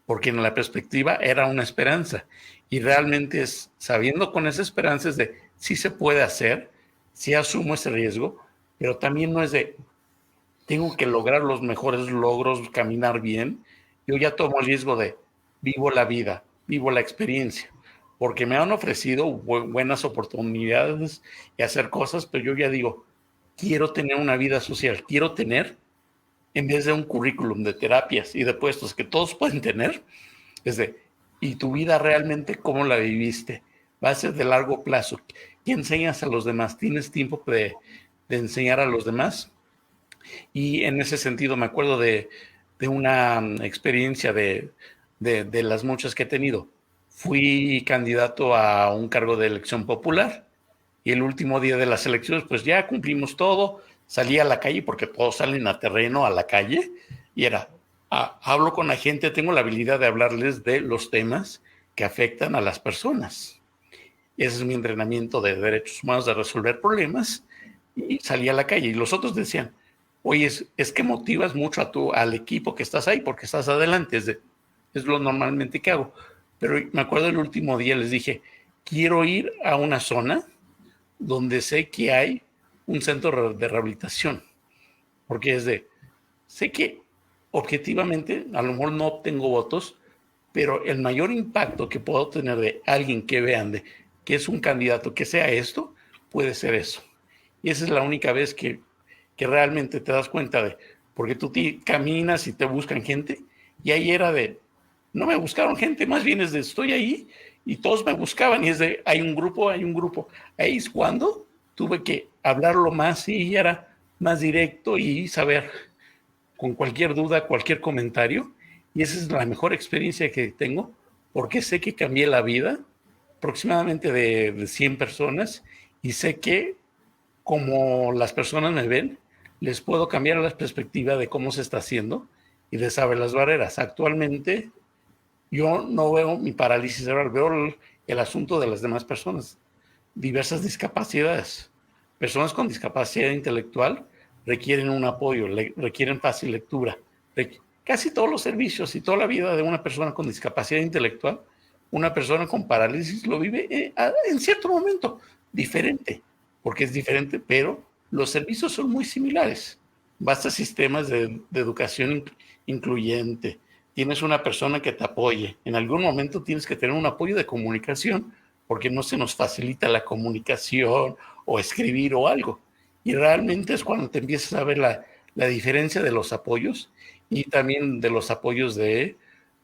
porque en la perspectiva era una esperanza, y realmente es sabiendo con esa esperanza es de sí se puede hacer, sí asumo ese riesgo, pero también no es de tengo que lograr los mejores logros, caminar bien. Yo ya tomo el riesgo de vivo la vida, vivo la experiencia, porque me han ofrecido buenas oportunidades y hacer cosas, pero yo ya digo, quiero tener una vida social, quiero tener, en vez de un currículum de terapias y de puestos que todos pueden tener, es de, ¿y tu vida realmente cómo la viviste? Va a ser de largo plazo. ¿Qué enseñas a los demás? ¿Tienes tiempo de enseñar a los demás? Y en ese sentido me acuerdo de una experiencia de las muchas que he tenido. Fui candidato a un cargo de elección popular y el último día de las elecciones pues ya cumplimos todo, salí a la calle porque todos salen a terreno, a la calle, y era, hablo con la gente, tengo la habilidad de hablarles de los temas que afectan a las personas. Ese es mi entrenamiento de derechos humanos, de resolver problemas, y salí a la calle y los otros decían, oye, es que motivas mucho al equipo que estás ahí porque estás adelante, es lo normalmente que hago. Pero me acuerdo el último día les dije, quiero ir a una zona donde sé que hay un centro de rehabilitación, porque sé que objetivamente a lo mejor no obtengo votos, pero el mayor impacto que puedo tener de alguien que vean que es un candidato que sea esto, puede ser eso. Y esa es la única vez que realmente te das cuenta porque tú caminas y te buscan gente, y ahí era no me buscaron gente, más bien estoy ahí y todos me buscaban, y hay un grupo. Ahí es cuando tuve que hablarlo más y era más directo y saber con cualquier duda, cualquier comentario, y esa es la mejor experiencia que tengo, porque sé que cambié la vida aproximadamente de 100 personas, y sé que como las personas me ven, les puedo cambiar la perspectiva de cómo se está haciendo y de saber las barreras. Actualmente yo no veo mi parálisis cerebral, veo el asunto de las demás personas, diversas discapacidades. Personas con discapacidad intelectual requieren un apoyo, requieren fácil lectura. Casi todos los servicios y toda la vida de una persona con discapacidad intelectual, una persona con parálisis lo vive en cierto momento diferente, porque es diferente, pero los servicios son muy similares. Basta sistemas de educación incluyente, tienes una persona que te apoye. En algún momento tienes que tener un apoyo de comunicación, porque no se nos facilita la comunicación o escribir o algo. Y realmente es cuando te empiezas a ver la diferencia de los apoyos, y también de los apoyos de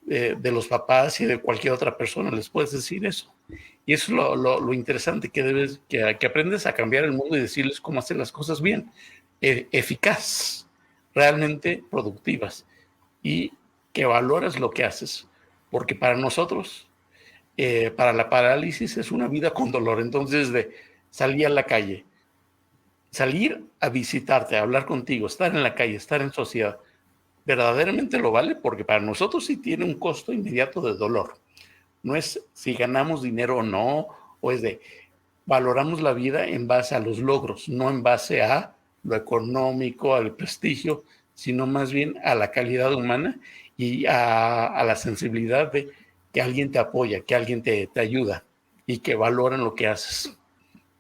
los papás y de cualquier otra persona. Les puedes decir eso. Y eso es lo interesante, que aprendes a cambiar el mundo y decirles cómo hacer las cosas bien, eficaz, realmente productivas, y que valoras lo que haces, porque para nosotros, para la parálisis es una vida con dolor. Entonces, de salir a la calle, salir a visitarte, a hablar contigo, estar en la calle, estar en sociedad, verdaderamente lo vale, porque para nosotros sí tiene un costo inmediato de dolor. No es si ganamos dinero o no, o es valoramos la vida en base a los logros, no en base a lo económico, al prestigio, sino más bien a la calidad humana y a la sensibilidad de que alguien te apoya, que alguien te ayuda y que valoran lo que haces.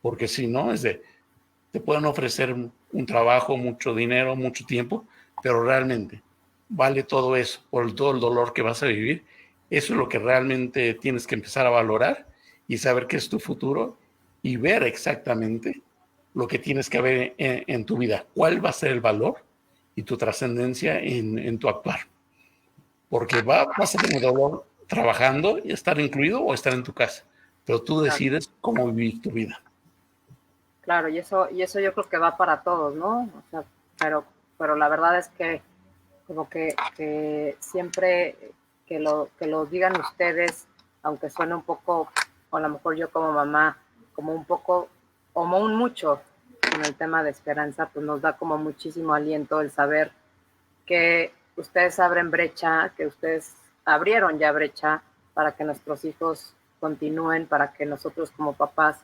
Porque si no, te pueden ofrecer un trabajo, mucho dinero, mucho tiempo, pero realmente vale todo eso por todo el dolor que vas a vivir. Eso es lo que realmente tienes que empezar a valorar y saber qué es tu futuro y ver exactamente lo que tienes que ver en tu vida, cuál va a ser el valor y tu trascendencia en tu actuar. Porque vas a tener dolor trabajando y estar incluido o estar en tu casa, pero tú decides cómo vivir tu vida. Claro, y eso yo creo que va para todos, ¿no? O sea, pero la verdad es que como que siempre que lo digan ustedes, aunque suene un poco, o a lo mejor yo como mamá, como un poco, como un mucho en el tema de esperanza, pues nos da como muchísimo aliento el saber que ustedes abren brecha, que ustedes abrieron ya brecha para que nuestros hijos continúen, para que nosotros como papás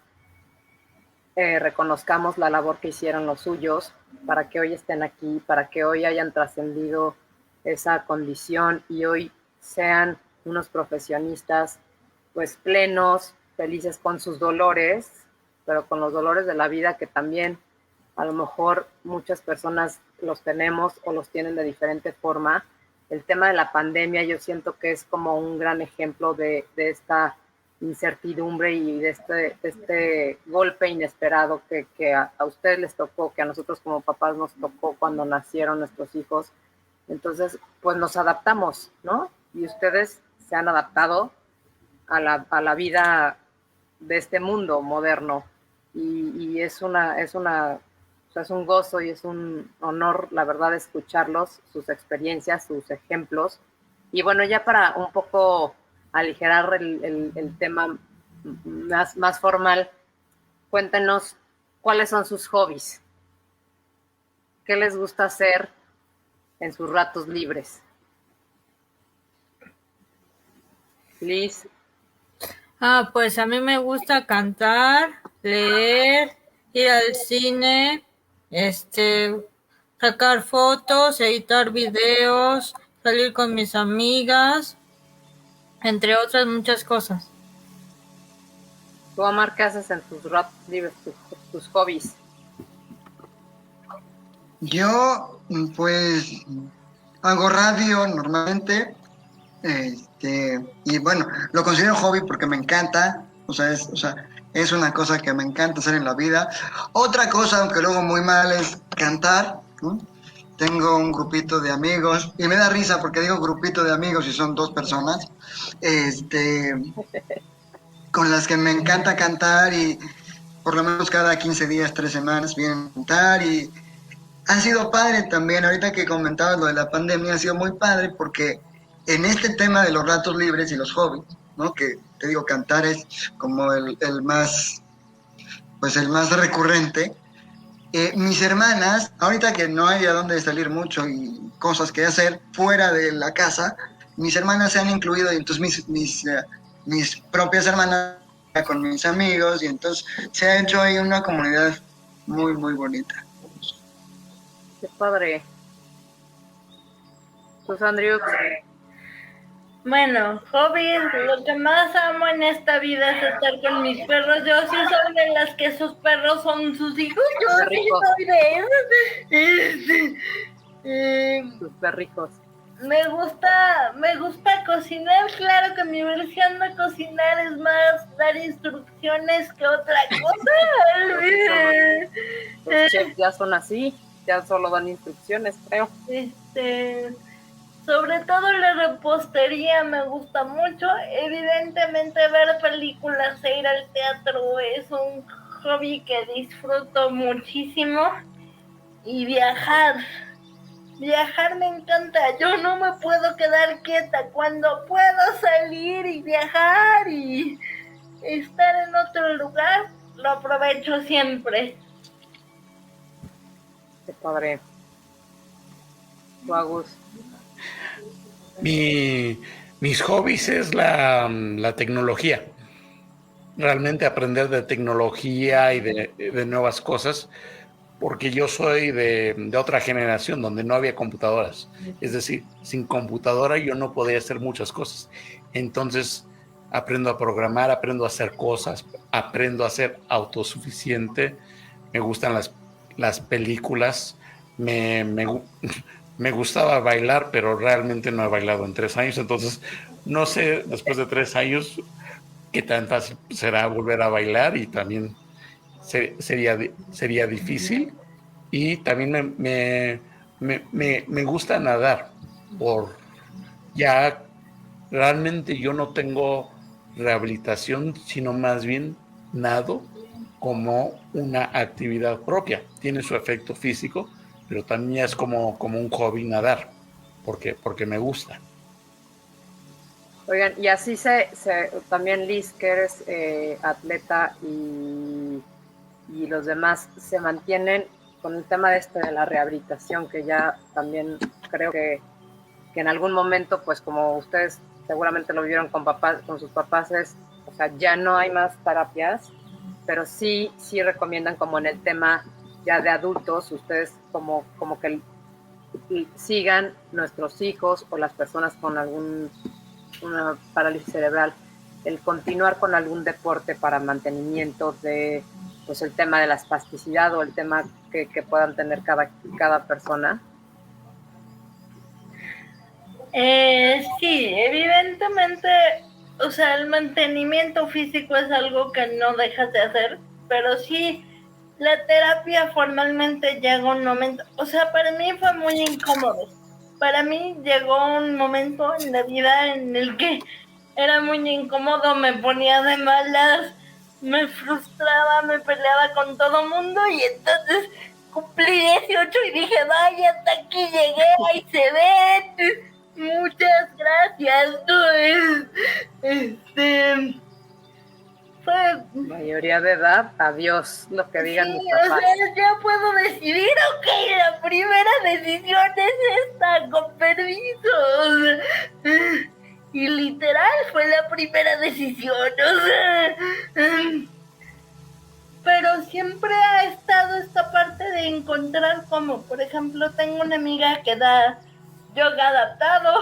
reconozcamos la labor que hicieron los suyos, para que hoy estén aquí, para que hoy hayan trascendido esa condición y hoy sean unos profesionistas pues plenos, felices con sus dolores, pero con los dolores de la vida que también a lo mejor muchas personas los tenemos o los tienen de diferente forma. El tema de la pandemia yo siento que es como un gran ejemplo de esta incertidumbre y de este golpe inesperado que a ustedes les tocó, que a nosotros como papás nos tocó cuando nacieron nuestros hijos. Entonces, pues nos adaptamos, ¿no? Y ustedes se han adaptado a la vida de este mundo moderno. Y es un gozo y es un honor, la verdad, escucharlos, sus experiencias, sus ejemplos. Y bueno, ya para un poco aligerar el tema más formal, cuéntenos cuáles son sus hobbies. ¿Qué les gusta hacer en sus ratos libres? Liz. Pues a mí me gusta cantar, leer, ir al cine, sacar fotos, editar videos, salir con mis amigas, entre otras muchas cosas. ¿Tú, Omar, qué haces en tus ratos libres, tus hobbies? Yo, pues, hago radio normalmente, y bueno, lo considero hobby porque me encanta, es una cosa que me encanta hacer en la vida. Otra cosa, aunque luego muy mal, es cantar, ¿no? Tengo un grupito de amigos, y me da risa porque digo grupito de amigos y son 2 personas, con las que me encanta cantar, y por lo menos cada 15 días, 3 semanas vienen a cantar, y ha sido padre también. Ahorita que comentabas lo de la pandemia, ha sido muy padre porque en este tema de los ratos libres y los hobbies, ¿no? Que te digo, cantar es como el más, pues el más recurrente. Mis hermanas, ahorita que no hay a dónde salir mucho y cosas que hacer fuera de la casa, mis hermanas se han incluido, y entonces mis propias hermanas con mis amigos, y entonces se ha hecho ahí una comunidad muy, muy bonita. Qué padre. ¿Tú, Andrew? Bueno, hobbies, lo que más amo en esta vida es estar con mis perros. Yo sí soy de las que sus perros son sus hijos. Yo sí soy de esas. Tus perrijos. Me gusta cocinar. Claro que mi versión de cocinar es más dar instrucciones que otra cosa. Los chefs ya son así, ya solo dan instrucciones, creo. Sobre todo la repostería me gusta mucho. Evidentemente ver películas e ir al teatro es un hobby que disfruto muchísimo. Y viajar me encanta. Yo no me puedo quedar quieta. Cuando puedo salir y viajar y estar en otro lugar, lo aprovecho siempre. Qué padre. ¿Tú, Agus? Mis hobbies es la tecnología. Realmente aprender de tecnología y de nuevas cosas, porque yo soy de otra generación donde no había computadoras. Es decir, sin computadora yo no podía hacer muchas cosas. Entonces aprendo a programar, aprendo a hacer cosas, aprendo a ser autosuficiente. Me gustan las películas. Me gustaba bailar, pero realmente no he bailado en 3 años. Entonces no sé, después de 3 años, qué tan fácil será volver a bailar, y también sería difícil. Y también me gusta nadar. Ya realmente yo no tengo rehabilitación, sino más bien nado como una actividad propia. Tiene su efecto físico, pero también es como un hobby nadar, porque me gusta. Oigan, y así también Liz, que eres atleta, y los demás se mantienen con el tema de la rehabilitación, que ya también creo que en algún momento, pues como ustedes seguramente lo vivieron con sus papás, o sea, ya no hay más terapias, pero sí recomiendan, como en el tema ya de adultos, ustedes como que sigan nuestros hijos o las personas con una parálisis cerebral, el continuar con algún deporte para mantenimiento de, pues, el tema de la espasticidad o el tema que puedan tener cada persona. Sí, evidentemente, o sea, el mantenimiento físico es algo que no dejas de hacer, pero sí, la terapia formalmente llegó un momento, o sea, para mí fue muy incómodo. Para mí llegó un momento en la vida en el que era muy incómodo, me ponía de malas, me frustraba, me peleaba con todo mundo, y entonces cumplí 18 y dije, vaya, hasta aquí llegué, ahí se ven. Muchas gracias. Fue Mayoría de edad, adiós, lo que digan mis o papás. sea, ya puedo decidir, ok, la primera decisión es esta, con permiso. Y literal fue la primera decisión, o sea, pero siempre ha estado esta parte de encontrar cómo. Por ejemplo, tengo una amiga que da yoga adaptado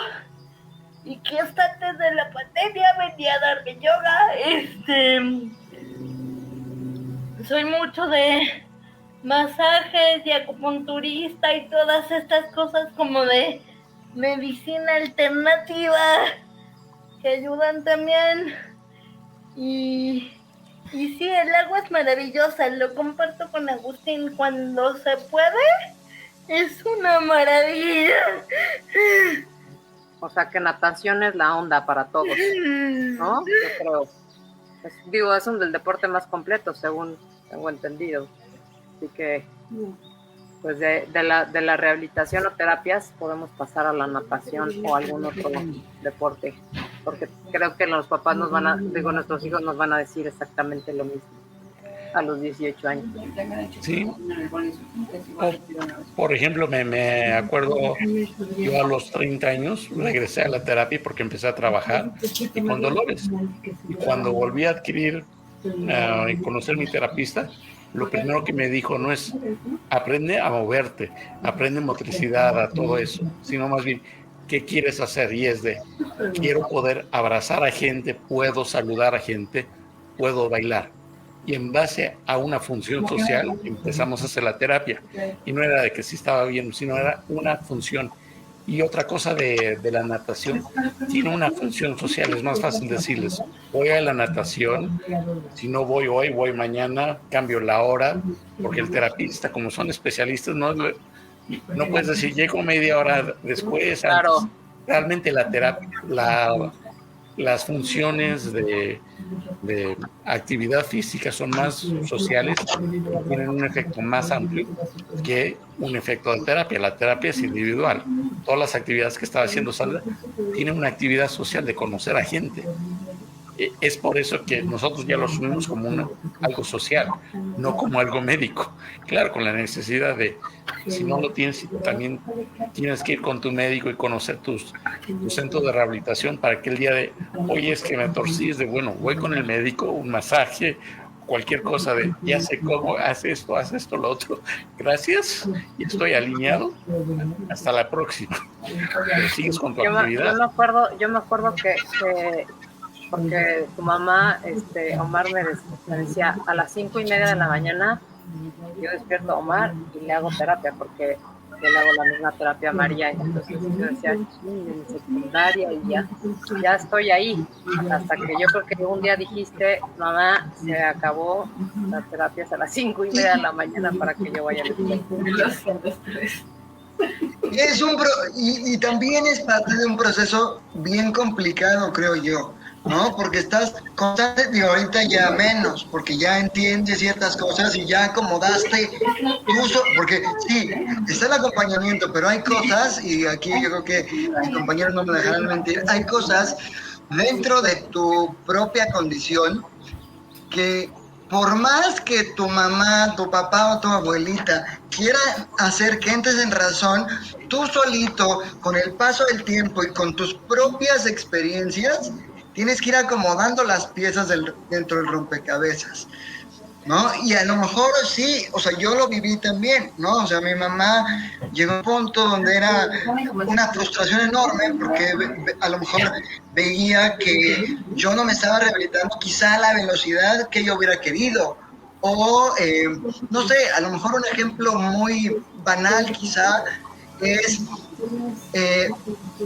y que hasta antes de la pandemia venía a darme yoga. Soy mucho de masajes y acupunturista y todas estas cosas como de medicina alternativa que ayudan también. Y sí, el agua es maravillosa, lo comparto con Agustín, cuando se puede, es una maravilla. O sea que natación es la onda para todos, ¿no? Yo creo. Es un del deporte más completo, según tengo entendido. Así que, pues de la rehabilitación o terapias podemos pasar a la natación o algún otro deporte. Porque creo que los papás nuestros hijos nos van a decir exactamente lo mismo a los 18 años. Sí. Por ejemplo, me acuerdo, yo a los 30 años regresé a la terapia porque empecé a trabajar y con dolores. Y cuando volví a adquirir y conocer mi terapista, lo primero que me dijo no es aprende a moverte, aprende motricidad, a todo eso, sino más bien, ¿qué quieres hacer? Y es de, quiero poder abrazar a gente, puedo saludar a gente, puedo bailar. Y en base a una función social empezamos a hacer la terapia. Y no era de que sí estaba bien, sino era una función. Y otra cosa de la natación, tiene una función social, es más fácil decirles, voy a la natación, si no voy hoy, voy mañana, cambio la hora, porque el terapista, como son especialistas, no puedes decir, llego media hora después. Claro. Antes. Realmente la terapia, las funciones de actividad física son más sociales, tienen un efecto más amplio que un efecto de terapia. La terapia es individual. Todas las actividades que estaba haciendo Sandra tienen una actividad social de conocer a gente. Es por eso que nosotros ya lo asumimos como algo social, no como algo médico. Claro, con la necesidad de, si no lo tienes, también tienes que ir con tu médico y conocer tu centro de rehabilitación para que el día de, oye, es que me torcí, es de, bueno, voy con el médico, un masaje, cualquier cosa de, ya sé cómo, haz esto, lo otro. Gracias, y estoy alineado. Hasta la próxima. Pero sigues con tu actividad. Yo me acuerdo que porque tu mamá, Omar, me decía, a las 5:30 de la mañana yo despierto a Omar y le hago terapia, porque yo le hago la misma terapia a María. Entonces yo decía, en secundaria, y ya estoy ahí, hasta que yo creo que un día dijiste, mamá, se acabó las terapias a las 5:30 de la mañana para que yo vaya a la escuela. Y también es parte de un proceso bien complicado, creo yo, ¿no? Porque estás constante, digo, ahorita ya menos, porque ya entiendes ciertas cosas y ya acomodaste uso, porque sí, está el acompañamiento, pero hay cosas, y aquí yo creo que mis compañeros no me dejarán mentir, hay cosas dentro de tu propia condición que por más que tu mamá, tu papá o tu abuelita quieran hacer que entres en razón, tú solito, con el paso del tiempo y con tus propias experiencias, tienes que ir acomodando las piezas dentro del rompecabezas, ¿no? Y a lo mejor sí, o sea, yo lo viví también, ¿no? O sea, mi mamá llegó a un punto donde era una frustración enorme porque a lo mejor veía que yo no me estaba rehabilitando quizá a la velocidad que yo hubiera querido. O, no sé, a lo mejor un ejemplo muy banal quizá es...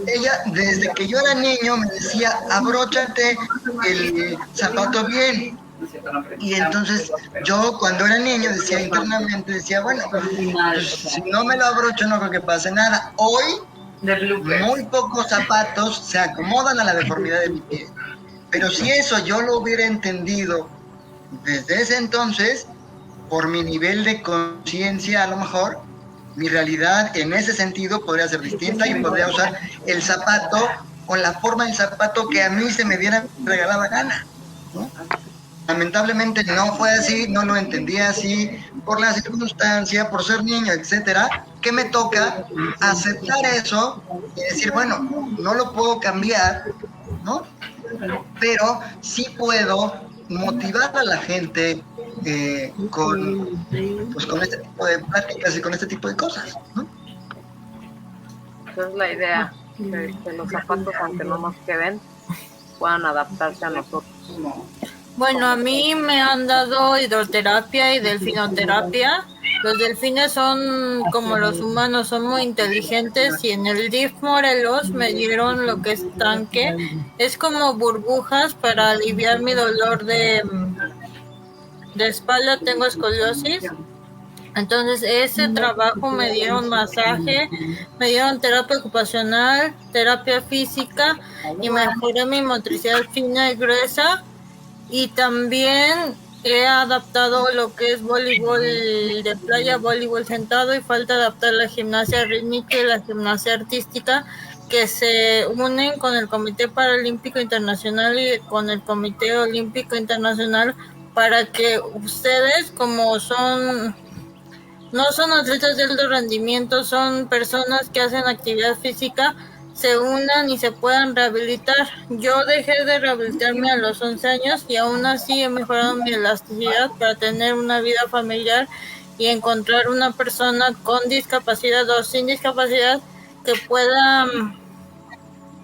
ella, desde que yo era niño, me decía, abróchate el zapato bien. Y entonces yo, cuando era niño, decía internamente, decía, bueno, pues, si no me lo abrocho no creo que pase nada. Hoy, muy pocos zapatos se acomodan a la deformidad de mi pie. Pero si eso yo lo hubiera entendido desde ese entonces, por mi nivel de conciencia a lo mejor, mi realidad en ese sentido podría ser distinta y podría usar el zapato con la forma del zapato que a mí se me diera regalada gana, ¿no? Lamentablemente no fue así, no lo entendía así, por la circunstancia, por ser niño, etcétera, que me toca aceptar eso y decir, bueno, no lo puedo cambiar, ¿no? Pero sí puedo motivar a la gente con este tipo de prácticas y con este tipo de cosas, ¿no? Esa es la idea, que los zapatos, aunque no nos queden, puedan adaptarse a nosotros. Bueno, a mí me han dado hidroterapia y delfinoterapia. Los delfines son como los humanos, son muy inteligentes, y en el DIF Morelos me dieron lo que es tanque. Es como burbujas para aliviar mi dolor de espalda, tengo escoliosis. Entonces ese trabajo me dieron masaje, me dieron terapia ocupacional, terapia física, y mejoré mi motricidad fina y gruesa. Y también he adaptado lo que es voleibol de playa, voleibol sentado, y falta adaptar la gimnasia rítmica y la gimnasia artística, que se unen con el Comité Paralímpico Internacional y con el Comité Olímpico Internacional, para que ustedes, como no son atletas de alto rendimiento, son personas que hacen actividad física, se unan y se puedan rehabilitar. Yo dejé de rehabilitarme a los 11 años y aún así he mejorado mi elasticidad para tener una vida familiar y encontrar una persona con discapacidad o sin discapacidad que pueda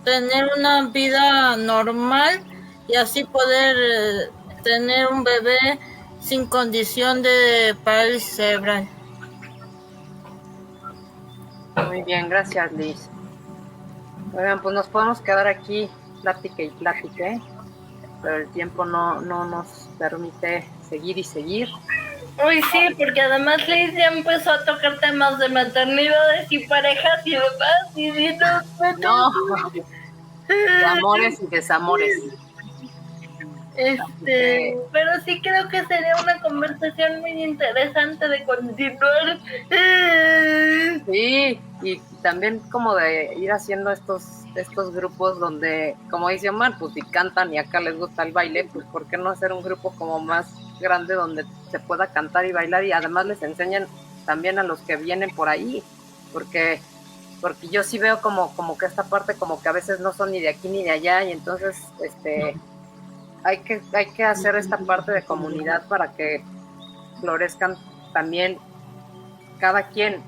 tener una vida normal y así poder tener un bebé sin condición de parálisis cerebral. Muy bien, gracias, Liz. Oigan, pues nos podemos quedar aquí, plática y plática, pero el tiempo no nos permite seguir y seguir. Uy, sí, porque además Liz ya empezó a tocar temas de maternidades y parejas y demás, y si no, de amores y desamores. Pero sí creo que sería una conversación muy interesante de continuar. Sí, y también como de ir haciendo estos grupos donde, como dice Omar, pues si cantan y acá les gusta el baile, pues ¿por qué no hacer un grupo como más grande donde se pueda cantar y bailar, y además les enseñan también a los que vienen por ahí? Porque yo sí veo como que esta parte como que a veces no son ni de aquí ni de allá, y entonces hay que hacer esta parte de comunidad para que florezcan también cada quien,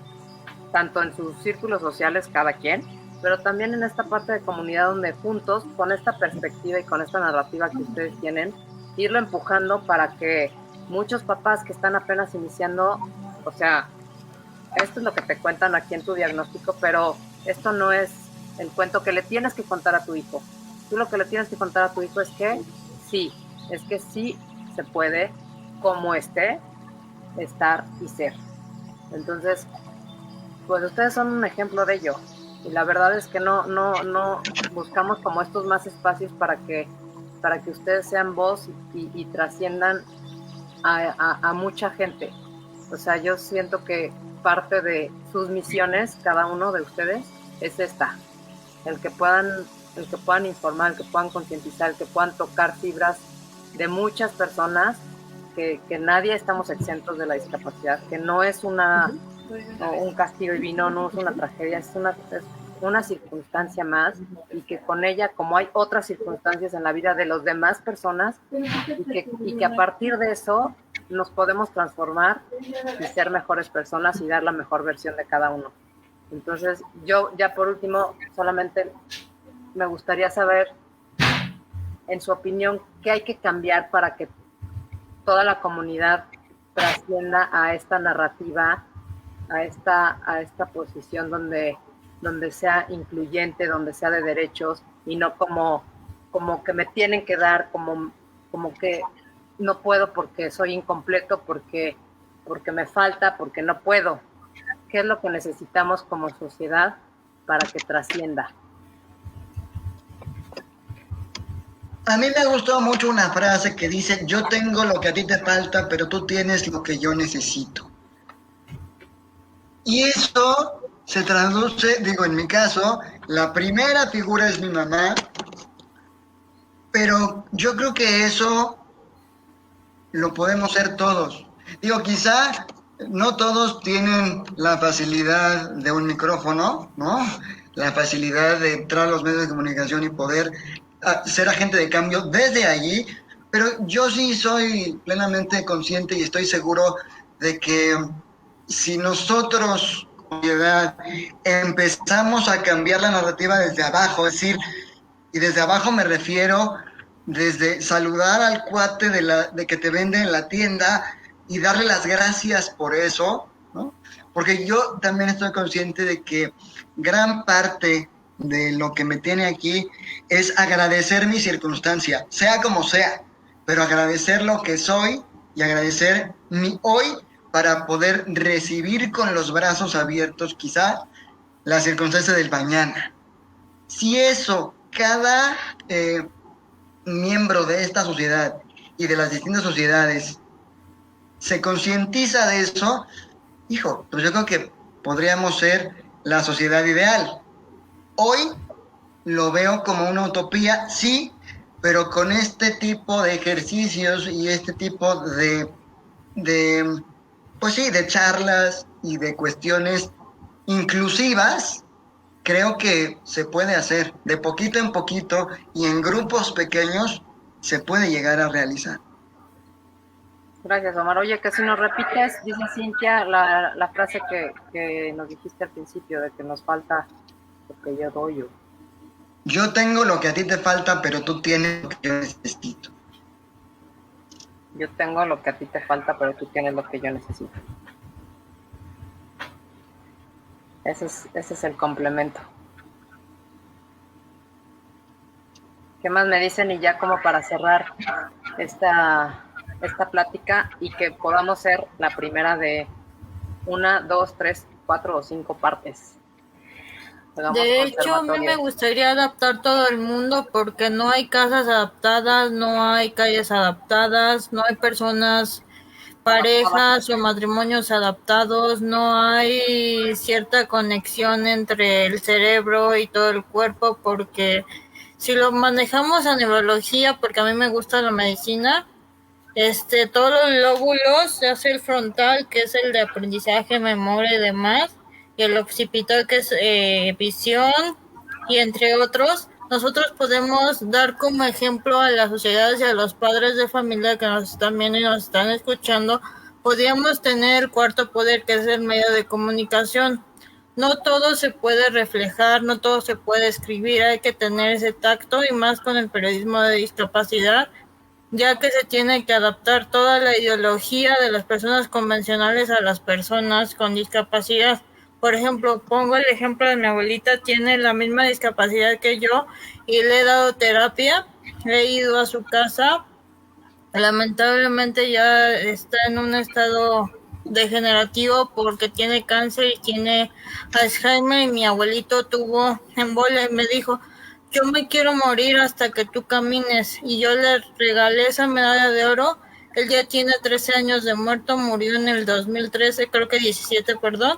tanto en sus círculos sociales cada quien, pero también en esta parte de comunidad donde juntos, con esta perspectiva y con esta narrativa que ustedes tienen, irlo empujando para que muchos papás que están apenas iniciando, o sea, esto es lo que te cuentan aquí en tu diagnóstico, pero esto no es el cuento que le tienes que contar a tu hijo. Tú lo que le tienes que contar a tu hijo es que sí se puede, como estar y ser. Entonces, pues ustedes son un ejemplo de ello, y la verdad es que no buscamos como estos más espacios para que ustedes sean voz y trasciendan a mucha gente. O sea, yo siento que parte de sus misiones, cada uno de ustedes, es esta, el que puedan informar, el que puedan concientizar, el que puedan tocar fibras de muchas personas, que nadie estamos exentos de la discapacidad, que no es un castigo divino, no es una tragedia, es una circunstancia más, y que con ella, como hay otras circunstancias en la vida de las demás personas, y que a partir de eso nos podemos transformar y ser mejores personas y dar la mejor versión de cada uno. Entonces, yo ya por último, solamente me gustaría saber, en su opinión, qué hay que cambiar para que toda la comunidad trascienda a esta narrativa, a esta posición donde sea incluyente, donde sea de derechos, y no como que me tienen que dar, como que no puedo porque soy incompleto, porque me falta, porque no puedo. ¿Qué es lo que necesitamos como sociedad para que trascienda? A mí me gustó mucho una frase que dice: yo tengo lo que a ti te falta, pero tú tienes lo que yo necesito. Y eso se traduce, en mi caso, la primera figura es mi mamá, pero yo creo que eso lo podemos ser todos. Quizá no todos tienen la facilidad de un micrófono, ¿no? La facilidad de entrar a los medios de comunicación y poder ser agente de cambio desde allí, Pero yo sí soy plenamente consciente y estoy seguro de que si nosotros, sociedad, empezamos a cambiar la narrativa desde abajo, es decir, y desde abajo me refiero desde saludar al cuate de que te vende en la tienda y darle las gracias por eso, ¿no? Porque yo también estoy consciente de que gran parte de lo que me tiene aquí es agradecer mi circunstancia, sea como sea, pero agradecer lo que soy y agradecer mi hoy para poder recibir con los brazos abiertos quizás la circunstancia del mañana. Si eso, cada miembro de esta sociedad y de las distintas sociedades se concientiza de eso, hijo, pues yo creo que podríamos ser la sociedad ideal. Hoy lo veo como una utopía, sí, pero con este tipo de ejercicios y este tipo pues sí, de charlas y de cuestiones inclusivas, creo que se puede hacer de poquito en poquito y en grupos pequeños se puede llegar a realizar. Gracias, Omar. Oye, que si nos repites, dice Cintia, la frase que nos dijiste al principio de que nos falta lo que yo doy. Yo tengo lo que a ti te falta, pero tú tienes lo que yo necesito. Yo tengo lo que a ti te falta, pero tú tienes lo que yo necesito. Ese es el complemento. ¿Qué más me dicen? Y ya como para cerrar esta plática y que podamos ser la primera de 1, 2, 3, 4 o 5 partes. De hecho, a mí me gustaría adaptar todo el mundo porque no hay casas adaptadas, no hay calles adaptadas, no hay personas, parejas o matrimonios adaptados, no hay cierta conexión entre el cerebro y todo el cuerpo, porque si lo manejamos a neurología, porque a mí me gusta la medicina, todos los lóbulos, ya sea el frontal, que es el de aprendizaje, memoria y demás, y el occipital, que es visión, y entre otros, nosotros podemos dar como ejemplo a las sociedades y a los padres de familia que nos están viendo y nos están escuchando. Podríamos tener el cuarto poder, que es el medio de comunicación. No todo se puede reflejar, no todo se puede escribir, hay que tener ese tacto, y más con el periodismo de discapacidad, ya que se tiene que adaptar toda la ideología de las personas convencionales a las personas con discapacidad. Por ejemplo, pongo el ejemplo de mi abuelita, tiene la misma discapacidad que yo y le he dado terapia, he ido a su casa, lamentablemente ya está en un estado degenerativo porque tiene cáncer y tiene Alzheimer, y mi abuelito tuvo embolia y me dijo: yo me quiero morir hasta que tú camines, y yo le regalé esa medalla de oro. Él ya tiene 13 años de muerto, murió en el 2013, creo que 17, perdón,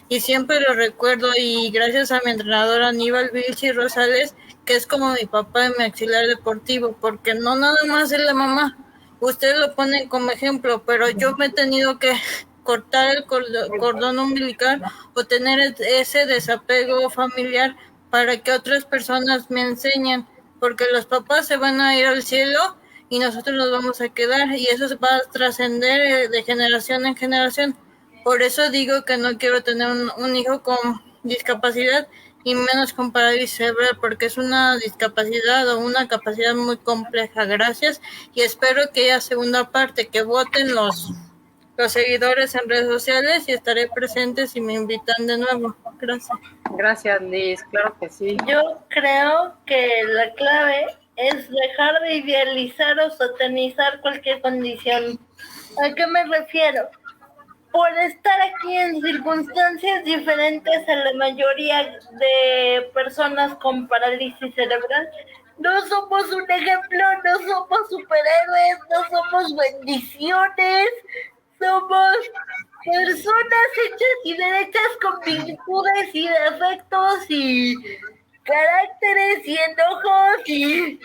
y siempre lo recuerdo, y gracias a mi entrenador Aníbal Vilchi Rosales, que es como mi papá y mi auxiliar deportivo, porque no nada más es la mamá, ustedes lo ponen como ejemplo, pero yo me he tenido que cortar el cordón umbilical o tener ese desapego familiar para que otras personas me enseñen, porque los papás se van a ir al cielo y nosotros nos vamos a quedar, y eso va a trascender de generación en generación. Por eso digo que no quiero tener un hijo con discapacidad, y menos con parálisis cerebral, porque es una discapacidad o una capacidad muy compleja. Gracias, y espero que haya segunda parte, que voten los seguidores en redes sociales, y estaré presente si me invitan de nuevo. Gracias. Gracias, Liz, claro que sí. Yo creo que la clave es dejar de idealizar o satanizar cualquier condición. ¿A qué me refiero? Por estar aquí en circunstancias diferentes a la mayoría de personas con parálisis cerebral, no somos un ejemplo, no somos superhéroes, no somos bendiciones, somos personas hechas y derechas con virtudes y defectos y caracteres y enojos y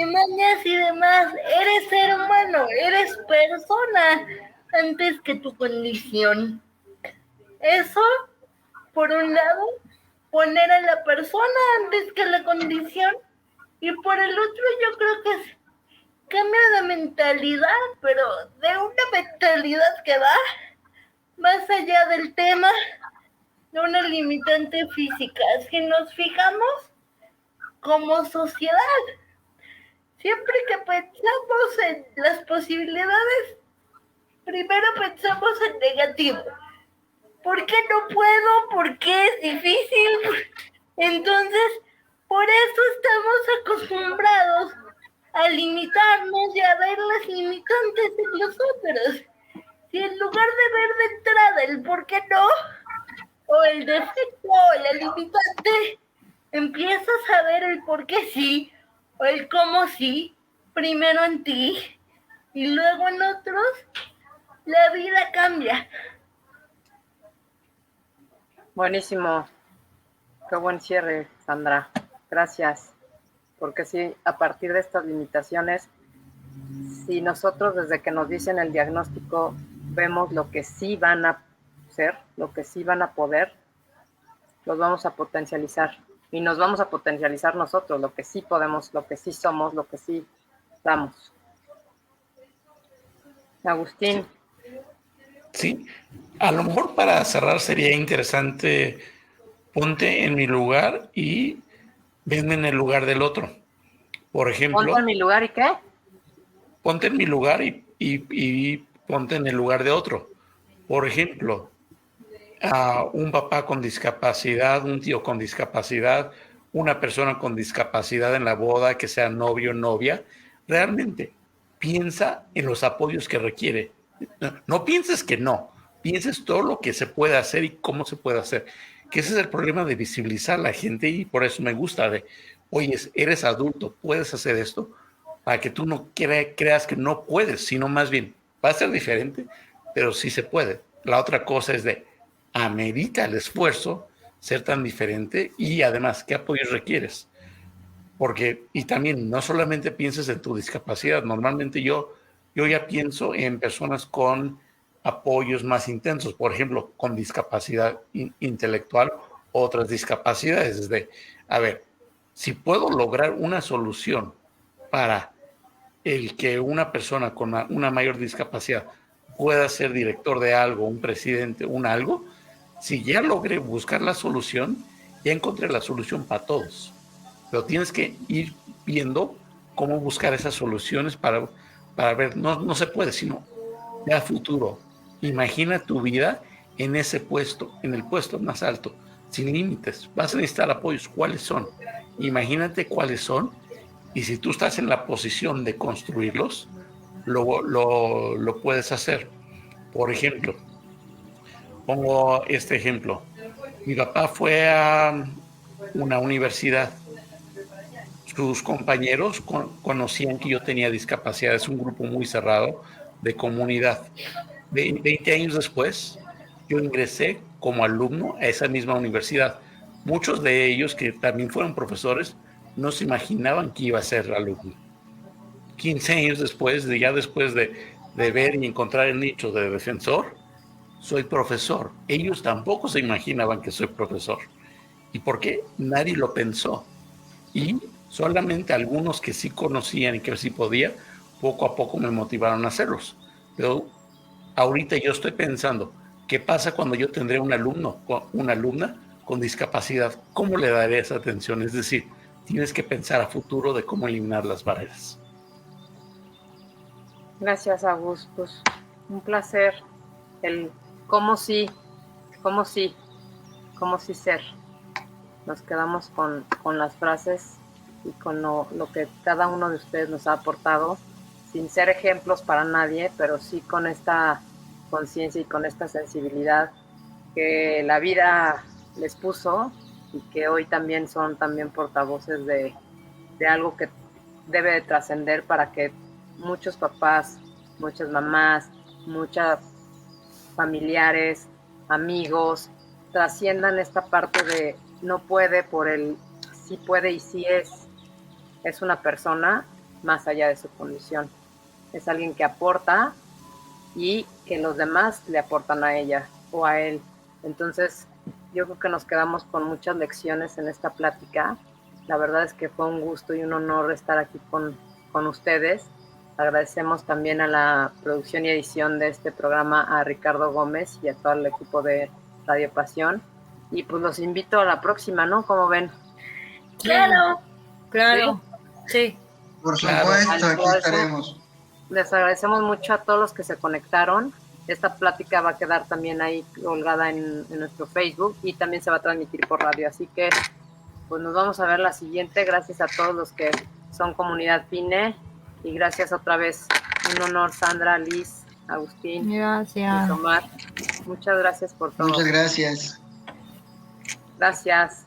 mañas y demás. Eres ser humano, eres persona antes que tu condición. Eso, por un lado, poner a la persona antes que la condición, y por el otro yo creo que es cambio de mentalidad, pero de una mentalidad que va más allá del tema de una limitante física. Si nos fijamos como sociedad, siempre que pensamos en las posibilidades, primero pensamos en negativo. ¿Por qué no puedo? ¿Por qué es difícil? Entonces, por eso estamos acostumbrados a limitarnos y a ver las limitantes en los otros. Si en lugar de ver de entrada el por qué no, o el defecto, o la limitante, empiezas a ver el por qué sí, o el cómo sí, primero en ti, y luego en otros, la vida cambia. Buenísimo. Qué buen cierre, Sandra. Gracias. Porque sí, a partir de estas limitaciones, si nosotros desde que nos dicen el diagnóstico vemos lo que sí van a ser, lo que sí van a poder, los vamos a potencializar. Y nos vamos a potencializar nosotros, lo que sí podemos, lo que sí somos, lo que sí damos. Agustín. Sí, a lo mejor para cerrar sería interesante, ponte en mi lugar y venme en el lugar del otro. Por ejemplo, ¿Ponte en mi lugar y qué? Ponte en mi lugar y ponte en el lugar de otro. Por ejemplo, a un papá con discapacidad, un tío con discapacidad, una persona con discapacidad en la boda, que sea novio o novia, realmente piensa en los apoyos que requiere. No pienses que no, pienses todo lo que se puede hacer y cómo se puede hacer. Que ese es el problema de visibilizar a la gente, y por eso me gusta de, oye, eres adulto, puedes hacer esto, para que tú no creas que no puedes, sino más bien va a ser diferente, pero sí se puede. La otra cosa es de amerita el esfuerzo ser tan diferente, y además, ¿qué apoyos requieres? Porque, y también, no solamente pienses en tu discapacidad. Normalmente yo ya pienso en personas con apoyos más intensos, por ejemplo, con discapacidad intelectual, otras discapacidades. Es de, a ver, si puedo lograr una solución para el que una persona con una mayor discapacidad pueda ser director de algo, un presidente, un algo, si ya logré buscar la solución, ya encontré la solución para todos. Pero tienes que ir viendo cómo buscar esas soluciones para ver, no se puede, sino ya futuro. Imagina tu vida en ese puesto, en el puesto más alto, sin límites. Vas a necesitar apoyos. ¿Cuáles son? Imagínate cuáles son, y si tú estás en la posición de construirlos, lo puedes hacer. Por ejemplo, pongo este ejemplo. Mi papá fue a una universidad. Sus compañeros conocían que yo tenía discapacidad. Es un grupo muy cerrado de comunidad. 20 años después, yo ingresé como alumno a esa misma universidad. Muchos de ellos, que también fueron profesores, no se imaginaban que iba a ser alumno. 15 años después, después de ver y encontrar el nicho de defensor, soy profesor. Ellos tampoco se imaginaban que soy profesor. ¿Y por qué? Nadie lo pensó. Y solamente algunos que sí conocían y que sí podía, poco a poco me motivaron a hacerlos. Pero ahorita yo estoy pensando, ¿qué pasa cuando yo tendré un alumno, una alumna con discapacidad? ¿Cómo le daré esa atención? Es decir, tienes que pensar a futuro de cómo eliminar las barreras. Gracias, Agus. Pues un placer. El cómo sí ser. Nos quedamos con las frases y con lo que cada uno de ustedes nos ha aportado, sin ser ejemplos para nadie, pero sí con esta conciencia y con esta sensibilidad que la vida les puso, y que hoy también son portavoces de algo que debe de trascender para que muchos papás, muchas mamás, muchos familiares, amigos, trasciendan esta parte de no puede por el sí puede, y sí es una persona más allá de su condición. Es alguien que aporta y que los demás le aportan a ella o a él. Entonces, yo creo que nos quedamos con muchas lecciones en esta plática. La verdad es que fue un gusto y un honor estar aquí con ustedes. Agradecemos también a la producción y edición de este programa a Ricardo Gómez y a todo el equipo de Radio Pasión. Y pues los invito a la próxima, ¿no? ¿Cómo ven? Claro. Claro, sí. Por Claro. supuesto, aquí estaremos. Les agradecemos mucho a todos los que se conectaron. Esta plática va a quedar también ahí colgada en nuestro Facebook y también se va a transmitir por radio. Así que pues nos vamos a ver la siguiente. Gracias a todos los que son comunidad PINE y gracias otra vez. Un honor, Sandra, Liz, Agustín, Gracias. y Omar. Muchas gracias por todo. Muchas gracias. Gracias.